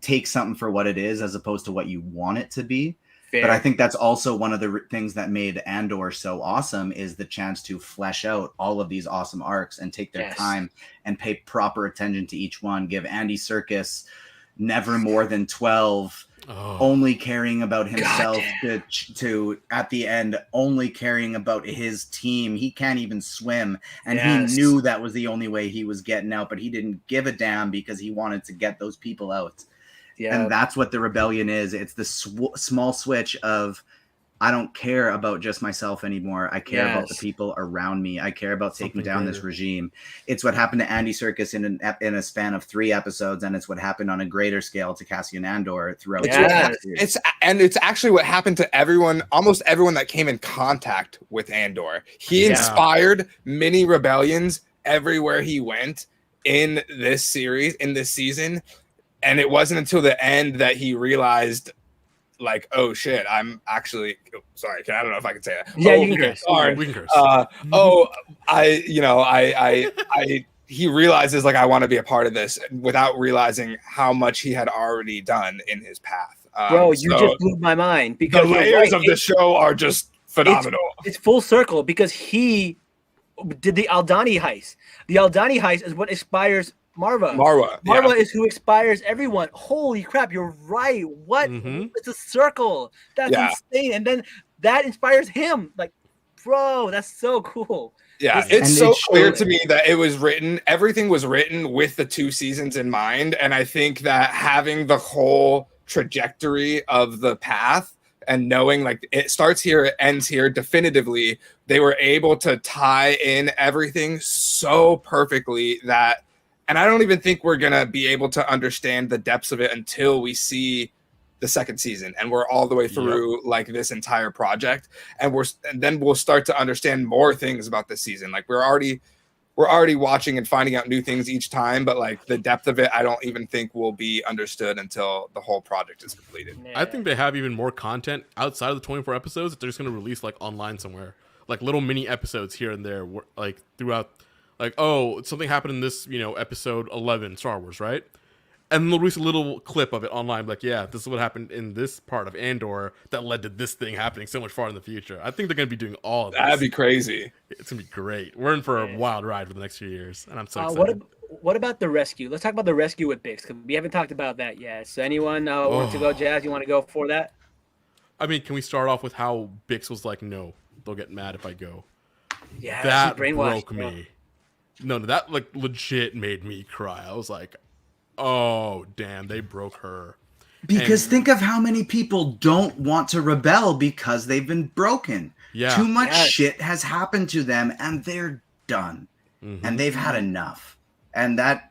take something for what it is as opposed to what you want it to be. Fair. But I think that's also one of the things that made Andor so awesome is the chance to flesh out all of these awesome arcs and take their time and pay proper attention to each one. Give Andy Serkis never more than 12, only caring about himself to at the end, only caring about his team. He can't even swim. And he knew that was the only way he was getting out, but he didn't give a damn because he wanted to get those people out. Yeah. And that's what the rebellion is. It's the small switch of, I don't care about just myself anymore. I care about the people around me. I care about taking down this regime. It's what happened to Andy Serkis in a span of 3 episodes, and it's what happened on a greater scale to Cassian Andor throughout. It's actually what happened to everyone, almost everyone that came in contact with Andor. He inspired many rebellions everywhere he went in this series, in this season. And it wasn't until the end that he realized, like, oh shit, I'm actually sorry. I don't know if I can say that. Yeah, you can curse. Sorry. We can curse. He realizes, like, I want to be a part of this without realizing how much he had already done in his path. Bro, you just blew my mind because the layers of the show are just phenomenal. It's full circle because he did the Aldhani heist. The Aldhani heist is what inspires Marva is who inspires everyone. Holy crap, you're right. What? It's a circle. That's insane. And then that inspires him. Like, bro, that's so cool. Yeah, it's so clear to me that it was written, everything was written with the 2 seasons in mind. And I think that having the whole trajectory of the path and knowing, like, it starts here, it ends here definitively, they were able to tie in everything so perfectly that. And I don't even think we're going to be able to understand the depths of it until we see the 2nd season and we're all the way through like this entire project. And then we'll start to understand more things about this season. Like we're already watching and finding out new things each time, but like the depth of it, I don't even think will be understood until the whole project is completed. Yeah. I think they have even more content outside of the 24 episodes that they're just going to release like online somewhere, like little mini episodes here and there, like throughout. Like, oh, something happened in this, episode 11, Star Wars, right? And they'll release a little clip of it online. Like, yeah, this is what happened in this part of Andor that led to this thing happening so much far in the future. I think they're going to be doing all of this. That'd be crazy. It's going to be great. We're in for a wild ride for the next few years. And I'm so excited. What about the rescue? Let's talk about the rescue with Bix, because we haven't talked about that yet. So anyone want to go, Jazz? You want to go for that? I mean, can we start off with how Bix was like, no, they'll get mad if I go. Yeah, that broke me. No, that like legit made me cry. I was like, oh, damn, they broke her. Because think of how many people don't want to rebel because they've been broken. Yeah. Too much shit has happened to them and they're done. And they've had enough. And that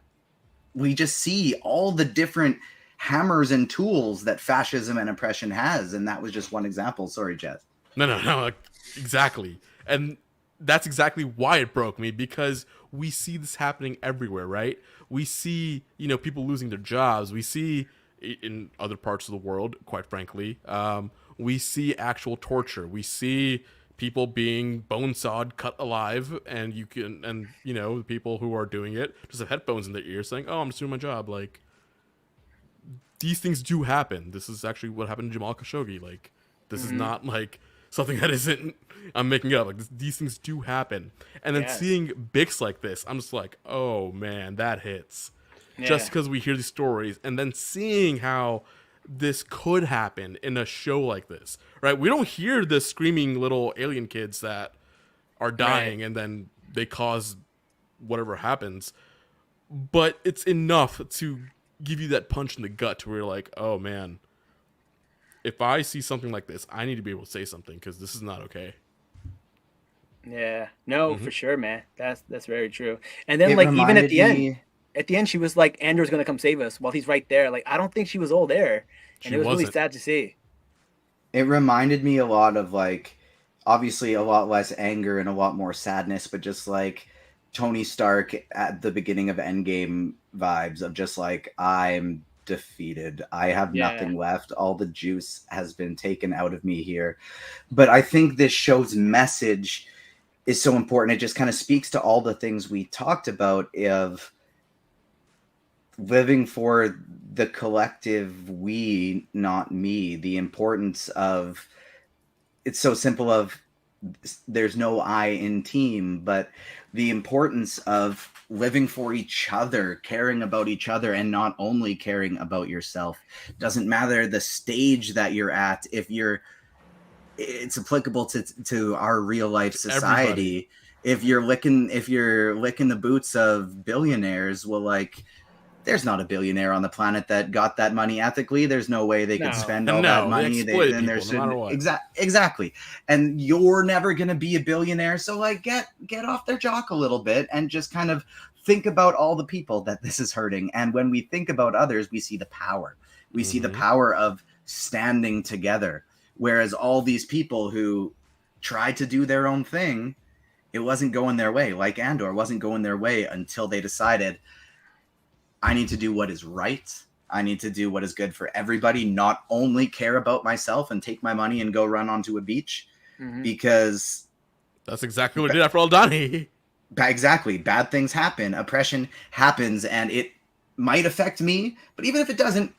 we just see all the different hammers and tools that fascism and oppression has. And that was just one example. Sorry, Jess. No, like, exactly. And that's exactly why it broke me, because we see this happening everywhere, right? We see, people losing their jobs. We see in other parts of the world, quite frankly, we see actual torture. We see people being bone sawed, cut alive, and the people who are doing it just have headphones in their ears saying, "Oh, I'm just doing my job." Like, these things do happen. This is actually what happened to Jamal Khashoggi. Like, this is not like something that isn't, I'm making it up. Like, these things do happen. And then seeing Bix like this, I'm just like, oh man, that hits. Yeah. Just because we hear these stories, and then seeing how this could happen in a show like this, right? We don't hear the screaming little alien kids that are dying and then they cause whatever happens. But it's enough to give you that punch in the gut to where you're like, oh man, if I see something like this, I need to be able to say something because this is not okay. Yeah, no, for sure, man. That's very true. And then even at the end, she was like, Andor's going to come save us while he's right there. Like, I don't think she was all there. And it was really sad to see. It reminded me a lot of, like, obviously a lot less anger and a lot more sadness, but just like Tony Stark at the beginning of Endgame vibes of just like, I'm defeated. I have nothing left. All the juice has been taken out of me here. But I think this show's message is so important. It just kind of speaks to all the things we talked about of living for the collective we, not me. The importance of, it's so simple of, there's no I in team, but the importance of living for each other, caring about each other, and not only caring about yourself. Doesn't matter the stage that you're at. If it's applicable to our real life society. If you're licking the boots of billionaires, well, like, there's not a billionaire on the planet that got that money ethically. There's no way they could spend all that money. Then there's no exactly. And you're never going to be a billionaire. So, like, get off their jock a little bit and just kind of think about all the people that this is hurting. And when we think about others, we see the power. We see the power of standing together. Whereas all these people who tried to do their own thing, it wasn't going their way. Like Andor wasn't going their way until they decided, I need to do what is right. I need to do what is good for everybody, not only care about myself and take my money and go run onto a beach, because that's exactly what he did after Aldani. Exactly. Bad things happen. Oppression happens, and it might affect me. But even if it doesn't,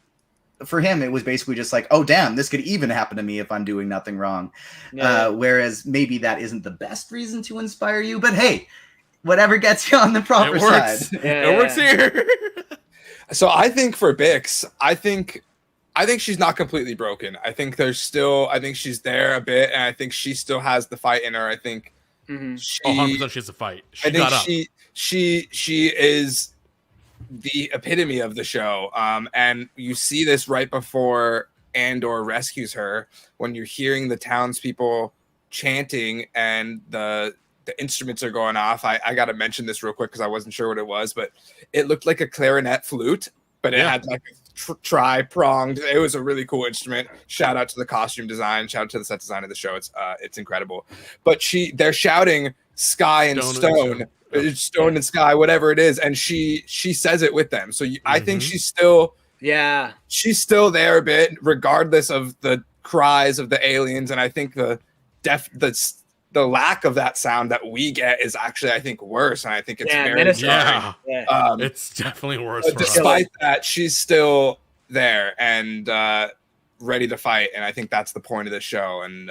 for him, it was basically just like, oh, damn, this could even happen to me if I'm doing nothing wrong. Yeah. Whereas maybe that isn't the best reason to inspire you. But hey, whatever gets you on the proper side. It works here. So I think for Bix, I think she's not completely broken. I think she's there a bit, and I think she still has the fight in her. I think 100% she has a fight. She is the epitome of the show. And you see this right before Andor rescues her, when you're hearing the townspeople chanting and the instruments are going off. I got to mention this real quick because I wasn't sure what it was, but it looked like a clarinet flute, but it had like a tri-pronged. It was a really cool instrument. Shout out to the costume design. Shout out to the set design of the show. It's incredible. But they're shouting sky and stone and sky, whatever it is, and she says it with them. So I think she's still there a bit, regardless of the cries of the aliens. And I think the lack of that sound that we get is actually, I think, worse. And I think it's very jarring. It's definitely worse. Despite that, she's still there and ready to fight. And I think that's the point of the show. And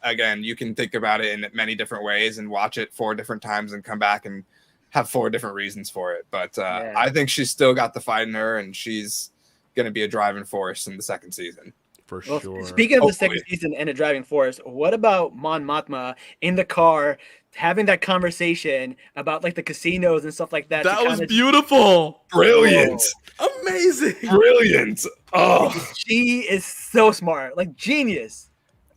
again, you can think about it in many different ways and watch it 4 different times and come back and have 4 different reasons for it. But I think she's still got the fight in her, and she's going to be a driving force in the second season. For sure. Speaking of the second season and a driving force, what about Mon Mothma in the car having that conversation about like the casinos and stuff like that? That was beautiful. Brilliant. Amazing. Brilliant. Oh, she is so smart, like genius.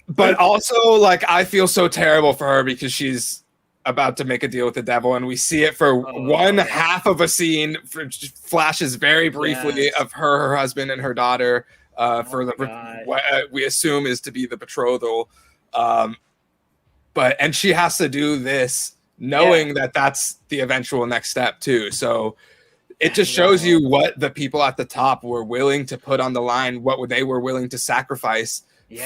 But also, like, I feel so terrible for her because she's about to make a deal with the devil, and we see it for half of a scene. Flashes very briefly of her husband, and her daughter. For what we assume is to be the betrothal, and she has to do this knowing that that's the eventual next step too. So it just shows you what the people at the top were willing to put on the line, what they were willing to sacrifice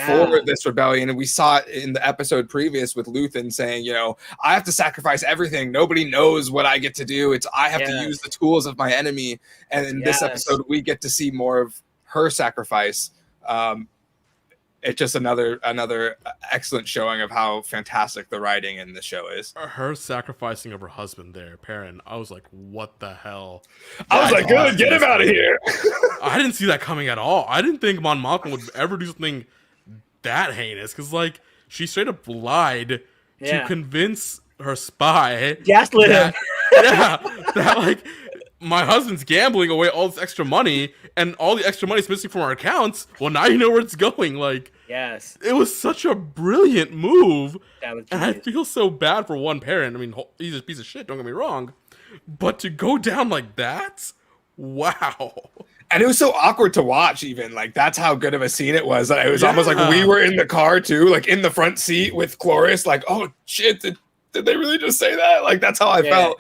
for this rebellion. And we saw it in the episode previous with Luthen saying, I have to sacrifice everything. Nobody knows what I get to do. I have to use the tools of my enemy. And in this episode, we get to see more of her sacrifice. It's just another excellent showing of how fantastic the writing in the show is. Her sacrificing of her husband there, Perrin, I was like, what the hell? I was like, good, get him out of here. I didn't see that coming at all. I didn't think Mon Mothma would ever do something that heinous, because like she straight up lied to convince her spy, gaslit him. that like my husband's gambling away all this extra money, and all the extra money is missing from our accounts. Well, now you know where it's going. Like, it was such a brilliant move. And I feel so bad for one parent. I mean, he's a piece of shit, don't get me wrong. But to go down like that, wow. And it was so awkward to watch, even. Like, that's how good of a scene it was. It was almost like we were in the car, too, like in the front seat with Cloris. Like, oh, shit, did they really just say that? Like, that's how I felt.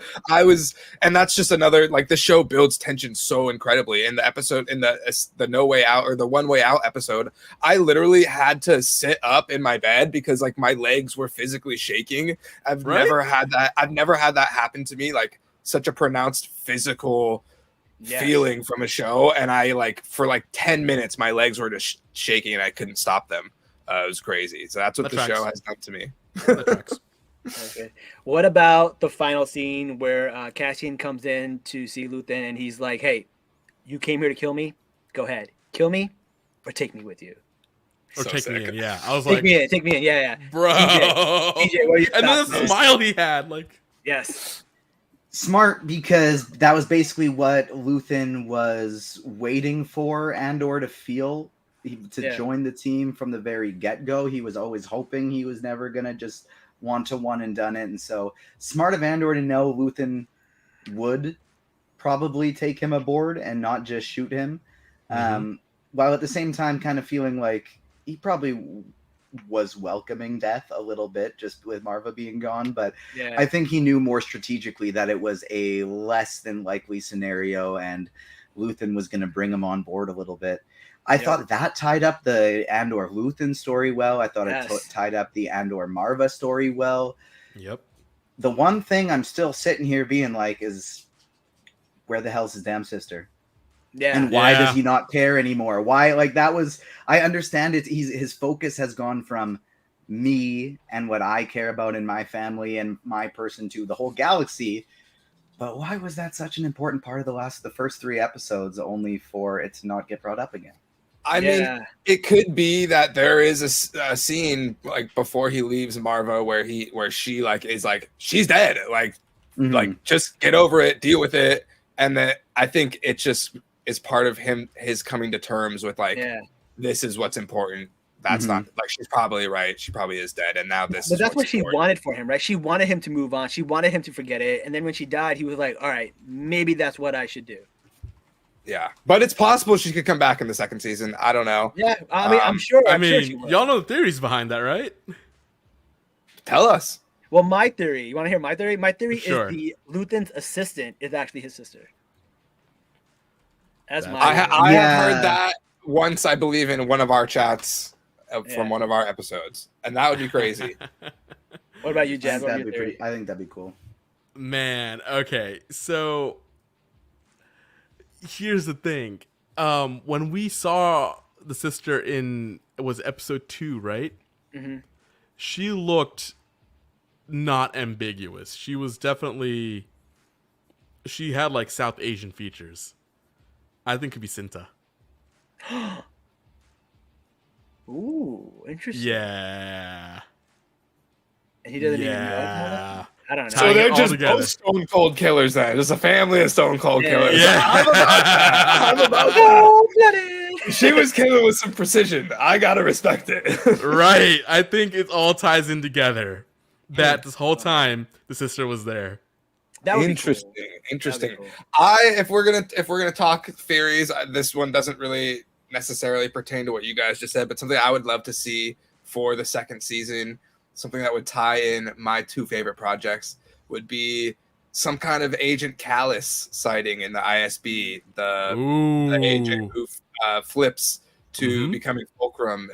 And that's just another, like, the show builds tension so incredibly. In the episode, in the No Way Out, or the One Way Out episode, I literally had to sit up in my bed because, like, my legs were physically shaking. I've never had that happen to me, like, such a pronounced physical feeling from a show, and I like for like 10 minutes my legs were just shaking and I couldn't stop them. It was crazy. So that's what the show has done to me. Okay. What about the final scene where Cassian comes in to see Luthen and he's like, "Hey, you came here to kill me? Go ahead, kill me, or take me with you." Or take me in, yeah. I was take me in, yeah. Bro. TJ, what are your and then thoughts, the smile he had, like. Yes. Smart, because that was basically what Luthen was waiting for Andor to feel, to join the team from the very get-go. He was always hoping he was never going to just want to one and done it. And so smart of Andor to know Luthen would probably take him aboard and not just shoot him. While at the same time kind of feeling like he probably was welcoming death a little bit just with Marva being gone, but I think he knew more strategically that it was a less than likely scenario and Luthen was going to bring him on board a little bit. I thought that tied up the Andor Luthen story well. I thought it tied up the Andor Marva story well. Yep. The one thing I'm still sitting here being like is, where the hell's his damn sister? Yeah. And why does he not care anymore? Why, like, that was, I understand it. His focus has gone from me and what I care about in my family and my person to the whole galaxy. But why was that such an important part of the first 3 episodes, only for it to not get brought up again? I mean, it could be that there is a scene like before he leaves Marva where she like is like, she's dead. Like, like just get over it, deal with it. And then I think it just is part of his coming to terms with like, this is what's important. That's not like, she's probably right. She probably is dead. And now this. But that's what she wanted for him, right? She wanted him to move on. She wanted him to forget it. And then when she died, he was like, all right, maybe that's what I should do. Yeah. But it's possible she could come back in the second season. I don't know. Yeah. I mean, I'm sure. I mean, y'all know the theories behind that, right? Tell us. Well, my theory. You want to hear my theory? My theory is the Luthen's assistant is actually his sister. That's my. I have heard that once, I believe, in one of our chats from one of our episodes, and that would be crazy. What about you, Jazz? I think that'd be cool. Man, okay, so here's the thing. When we saw the sister it was episode 2, right? She looked not ambiguous. She was definitely. She had like South Asian features. I think it could be Cinta. Ooh, interesting. Yeah. And he doesn't even know. I don't know. So they're just both stone cold killers then. Just a family of stone cold killers. Yeah. I'm about that. She was killing with some precision. I gotta respect it. Right. I think it all ties in together. That this whole time the sister was there. That would interesting. Be cool. Interesting. Cool. If we're gonna talk theories, this one doesn't really necessarily pertain to what you guys just said, but something I would love to see for the second season, something that would tie in my 2 favorite projects, would be some kind of Agent Callus sighting in the ISB, the agent who flips to becoming Fulcrum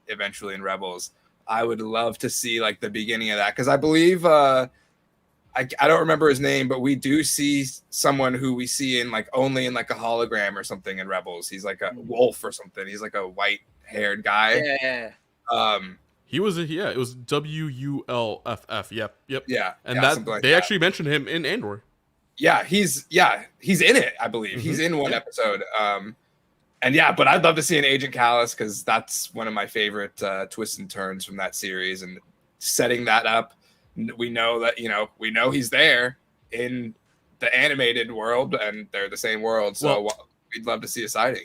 eventually in Rebels. I would love to see like the beginning of that, because I believe I don't remember his name, but we do see someone who we see in like only in like a hologram or something in Rebels. He's like a wolf or something. He's like a white-haired guy. Yeah. He was it was WULFF. Yep. Yeah. And that like they actually mentioned him in Andor. Yeah, he's in it, I believe. He's in one episode. And yeah, but I'd love to see an Agent Callus, because that's one of my favorite twists and turns from that series, and setting that up. We know that, we know he's there in the animated world, and they're the same world. So we'd love to see a sighting,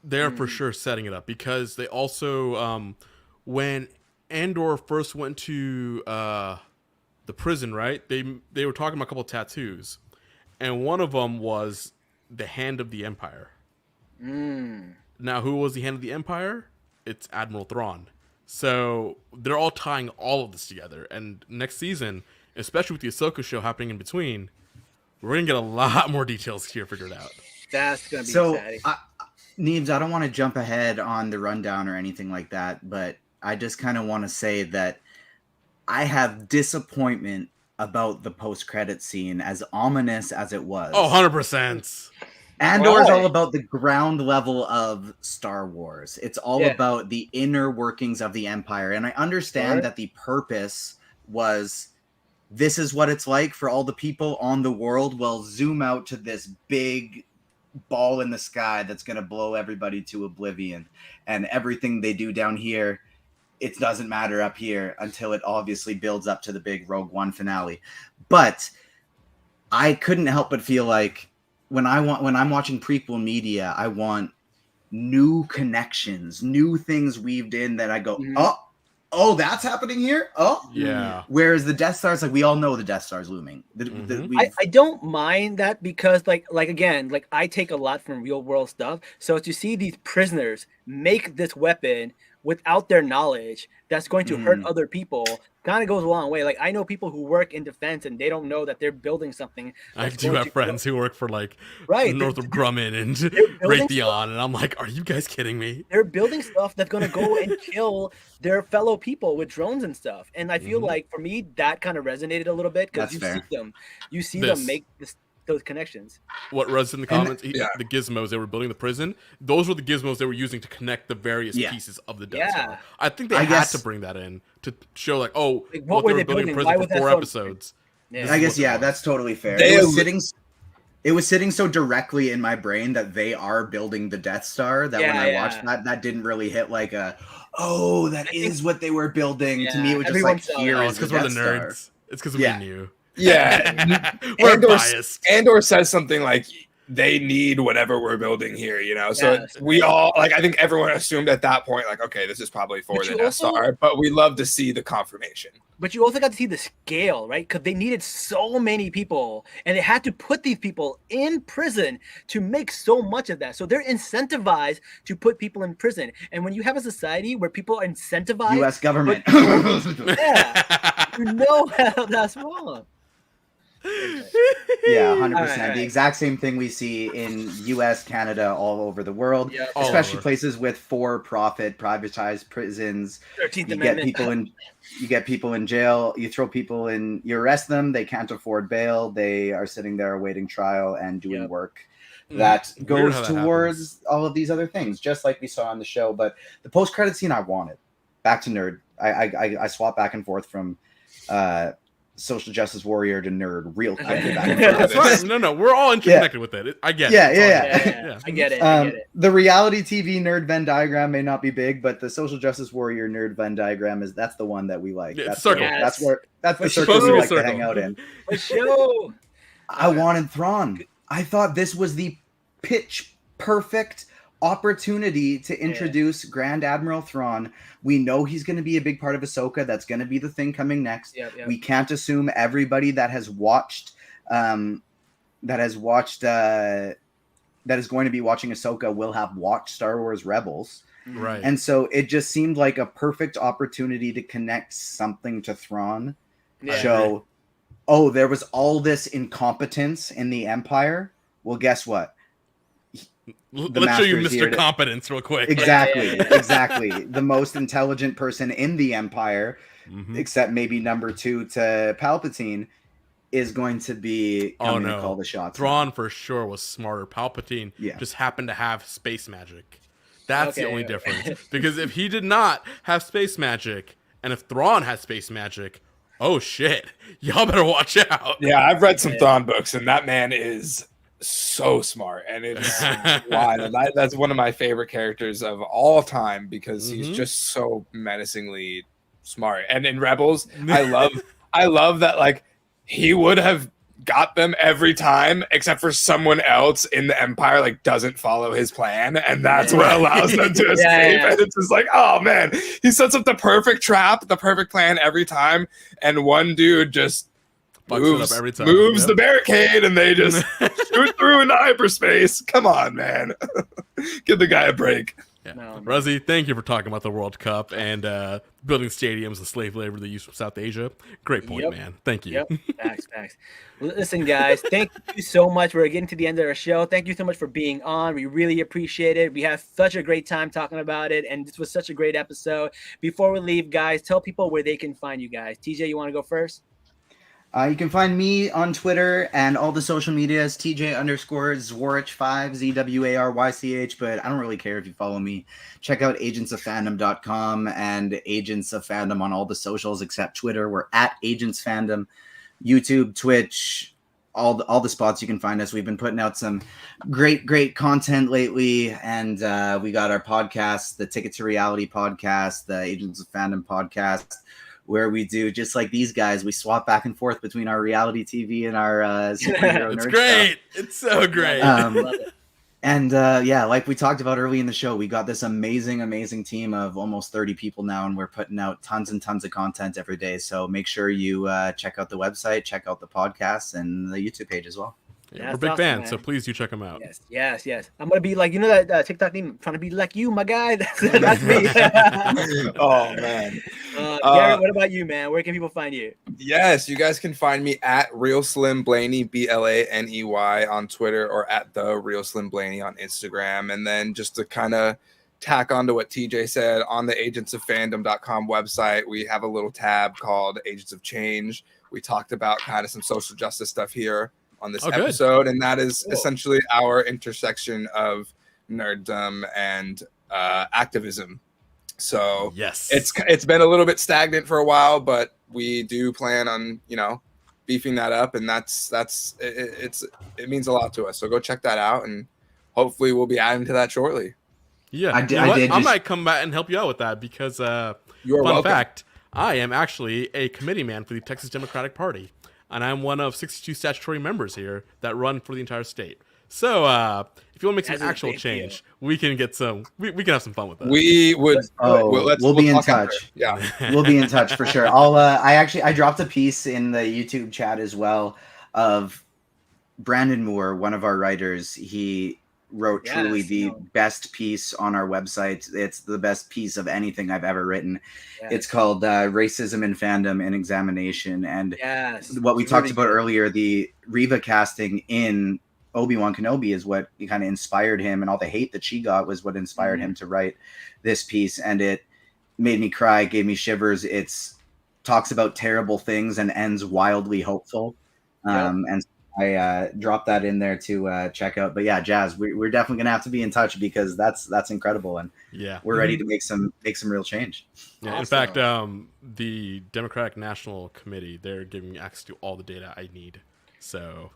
They're for sure setting it up, because they also, when Andor first went to the prison, right? They were talking about a couple of tattoos, and one of them was the Hand of the Empire. Now, who was the Hand of the Empire? It's Admiral Thrawn. So they're all tying all of this together. And next season, especially with the Ahsoka show happening in between, we're going to get a lot more details here figured out. That's going to be exciting. Neebs, I don't want to jump ahead on the rundown or anything like that, but I just kind of want to say that I have disappointment about the post-credit scene, as ominous as it was. Oh, 100%. Andor is Why? all about the ground level of Star Wars. It's all Yeah. about the inner workings of the Empire. And I understand that the purpose was this is what it's like for all the people on the world. Well, zoom out to this big ball in the sky that's going to blow everybody to oblivion. And everything they do down here, it doesn't matter up here until it obviously builds up to the big Rogue One finale. But I couldn't help but feel like when I'm watching prequel media, I want new connections, new things weaved in that I go, oh, that's happening here. Oh, yeah. Whereas the Death Star is like, we all know the Death Star is looming. I don't mind that because like again, like I take a lot from real world stuff. So to see these prisoners make this weapon without their knowledge that's going to hurt other people kind of goes a long way. Like I know people who work in defense and they don't know that they're building something. I do have friends who work for like right Northrop Grumman and Raytheon, and I'm like, are you guys kidding me? They're building stuff that's going to go and kill their fellow people with drones and stuff. And I feel like for me that kind of resonated a little bit because you see them make those connections. What Ruz in the comments, the gizmos they were building the prison, those were the gizmos they were using to connect the various pieces of the Death Star. I think they had to bring that in to show like, oh, like, what were they building in prison for 4 episodes. I guess that's totally fair. It was sitting so directly in my brain that they are building the Death Star that when I watched that didn't really hit like that is what they were building. To me, it was just like, here is because we're the nerds. It's because we knew. Yeah, Andor says something like they need whatever we're building here, you know. So we all like. I think everyone assumed at that point, like, okay, this is probably for the Death Star. But we love to see the confirmation. But you also got to see the scale, right? Because they needed so many people, and they had to put these people in prison to make so much of that. So they're incentivized to put people in prison. And when you have a society where people are incentivized, U.S. government, you know how that's wrong. Yeah, 100%. The exact same thing we see in U.S., Canada, all over the world, especially places with for-profit, privatized prisons. 13th you Amendment. get people in jail. You throw people in. You arrest them. They can't afford bail. They are sitting there awaiting trial and doing work that goes towards all of these other things, just like we saw on the show. But the post-credit scene I wanted. Back to nerd. I swap back and forth from. Social justice warrior to nerd real quick. That's right. No, we're all interconnected with it. I get it. Yeah. I get it. The reality TV nerd Venn diagram may not be big, but the social justice warrior nerd Venn diagram that's the one that we like. That's circle. That's the circle we like to hang out in. I wanted Thrawn. I thought this was the pitch perfect opportunity to introduce Grand Admiral Thrawn. We know he's going to be a big part of Ahsoka. That's going to be the thing coming next. We can't assume everybody that is going to be watching Ahsoka will have watched Star Wars Rebels. Right. And so it just seemed like a perfect opportunity to connect something to Thrawn. Show, there was all this incompetence in the Empire. Well, guess what? Let's show you Mr. Competence real quick. Exactly. The most intelligent person in the Empire, except maybe number 2 to Palpatine, is going to be coming to call the shots. Thrawn for sure was smarter. Palpatine just happened to have space magic. That's the only difference. Because if he did not have space magic, and if Thrawn has space magic, oh shit, y'all better watch out. Yeah, I've read some Thrawn books, and that man is so smart, and it's wild. That's one of my favorite characters of all time because he's just so menacingly smart. And in Rebels, I love that like he would have got them every time except for someone else in the Empire like doesn't follow his plan, and that's what allows them to escape. And it's just like, oh man, he sets up the perfect trap, the perfect plan every time, and one dude just moves the barricade, and they just shoot through into hyperspace. Come on, man. Give the guy a break. Ruzzy, thank you for talking about the World Cup and building stadiums and slave labor they use from South Asia. Great point, man. Thank you. Facts. Listen, guys, thank you so much. We're getting to the end of our show. Thank you so much for being on. We really appreciate it. We had such a great time talking about it, and this was such a great episode. Before we leave, guys, tell people where they can find you guys. TJ, you want to go first? You can find me on Twitter and all the social medias, TJ_Zwarich5, ZWARYCH, but I don't really care if you follow me. Check out agentsoffandom.com and Agents of Fandom on all the socials except Twitter. We're at Agents Fandom, YouTube, Twitch, all the spots you can find us. We've been putting out some great content lately, and we got our podcast, the Ticket to Reality podcast, the Agents of Fandom podcast, where we do just like these guys. We swap back and forth between our reality TV and our superhero It's nerd great. stuff. It's so great. Love it. And like we talked about early in the show, we got this amazing team of almost 30 people now, and we're putting out tons and tons of content every day. So make sure you check out the website, check out the podcast, and the YouTube page as well. Yeah, we're big fans, so please do check them out. Yes. I'm gonna be like, you know that TikTok name, trying to be like you, my guy. That's me. Oh man, Garrett, what about you, man? Where can people find you? Yes, you guys can find me at Real Slim Blaney, BLANEY on Twitter, or at the Real Slim Blaney on Instagram. And then just to kind of tack on to what TJ said, on the agentsoffandom.com website, we have a little tab called Agents of Change. We talked about kind of some social justice stuff here on this episode, and that is essentially our intersection of nerddom and activism. So yes, it's been a little bit stagnant for a while, but we do plan on beefing that up, and it means a lot to us. So go check that out, and hopefully we'll be adding to that shortly. Yeah, I might come back and help you out with that because you're fun welcome. fact, I am actually a committee man for the Texas Democratic Party. And I'm one of 62 statutory members here that run for the entire state. So if you want to make some actual change, we can get some. We can have some fun with that. We would. We'll be in touch. Yeah, we'll be in touch for sure. I dropped a piece in the YouTube chat as well of Brandon Moore, one of our writers. He wrote truly the best piece on our website. It's the best piece of anything I've ever written. It's called Racism in Fandom and Examination. And what we talked about earlier, the Reva casting in Obi-Wan Kenobi is what kind of inspired him, and all the hate that she got was what inspired him to write this piece. And it made me cry, gave me shivers. It's talks about terrible things and ends wildly hopeful. And I dropped that in there to check out. But yeah, Jazz, we're definitely gonna have to be in touch because that's incredible, and we're ready to make some real change. Yeah, awesome. In fact, the Democratic National Committee, they're giving me access to all the data I need. So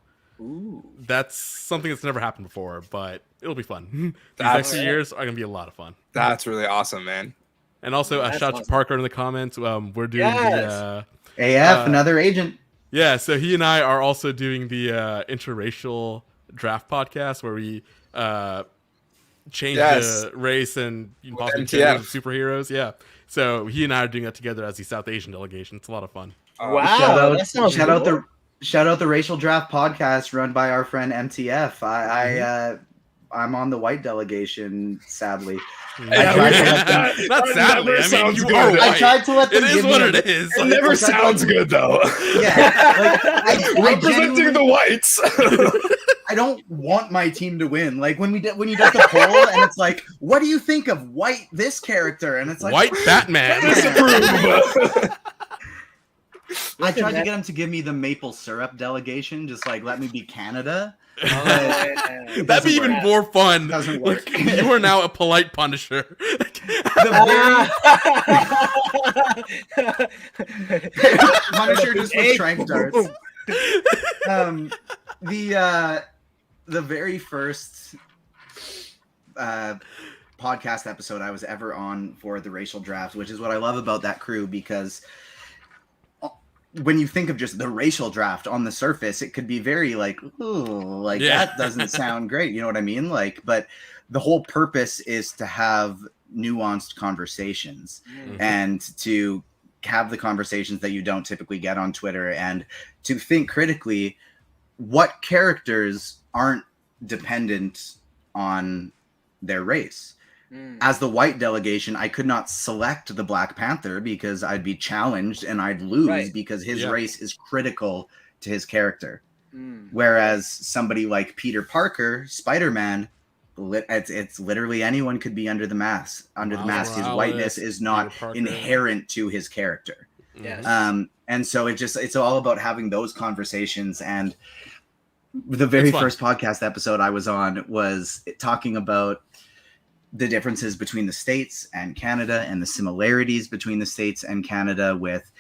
that's something that's never happened before, but it'll be fun. These next few years are gonna be a lot of fun. That's really awesome, man. And also, shout out to Parker in the comments. We're doing the AF, another agent. Yeah, so he and I are also doing the interracial draft podcast where we change the race and possibly superheroes. Yeah, so he and I are doing that together as the South Asian delegation. It's a lot of fun. Wow, shout out the racial draft podcast run by our friend MTF. I'm on the white delegation, sadly. Not sadly. I mean, you are white. I tried to let them. It is what it is. It never sounds good, though. Yeah, representing the whites. I don't want my team to win. Like when you do the poll, and it's like, what do you think of white this character? And it's like white Batman. Disapprove. I tried to get him to give me the maple syrup delegation, just like let me be Canada. That'd be even more fun. Doesn't work. You are now a polite Punisher. Punisher just with trank darts. The very first podcast episode I was ever on for the racial draft, which is what I love about that crew, because when you think of just the racial draft on the surface, it could be very like, that doesn't sound great. You know what I mean? Like, but the whole purpose is to have nuanced conversations and to have the conversations that you don't typically get on Twitter, and to think critically what characters aren't dependent on their race. As the white delegation, I could not select the Black Panther because I'd be challenged and I'd lose because his race is critical to his character. Whereas somebody like Peter Parker, Spider-Man, it's literally anyone could be under the mask. His whiteness is not inherent to his character. Yes. And so it's all about having those conversations. And the very first podcast episode I was on was talking about the differences between the States and Canada and the similarities between the States and Canada with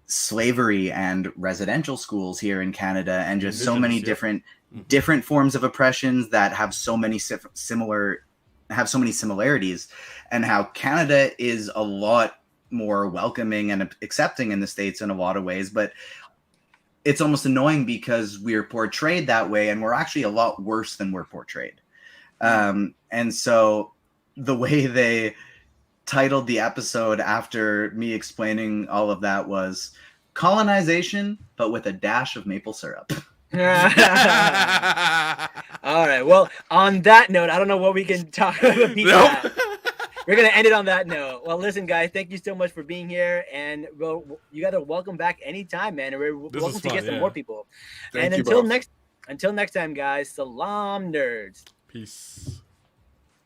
slavery and residential schools here in Canada, and just so many different forms of oppressions that have so many similarities, and how Canada is a lot more welcoming and accepting in the States in a lot of ways, but it's almost annoying because we're portrayed that way, and we're actually a lot worse than we're portrayed. And so the way they titled the episode after me explaining all of that was colonization, but with a dash of maple syrup. All right. Well, on that note, I don't know what we can talk about. Nope. We're going to end it on that note. Well, listen, guys, thank you so much for being here. And you guys are welcome back anytime, man. We're welcome to get some more people. Thank and you until next time, guys, Salaam nerds. Peace.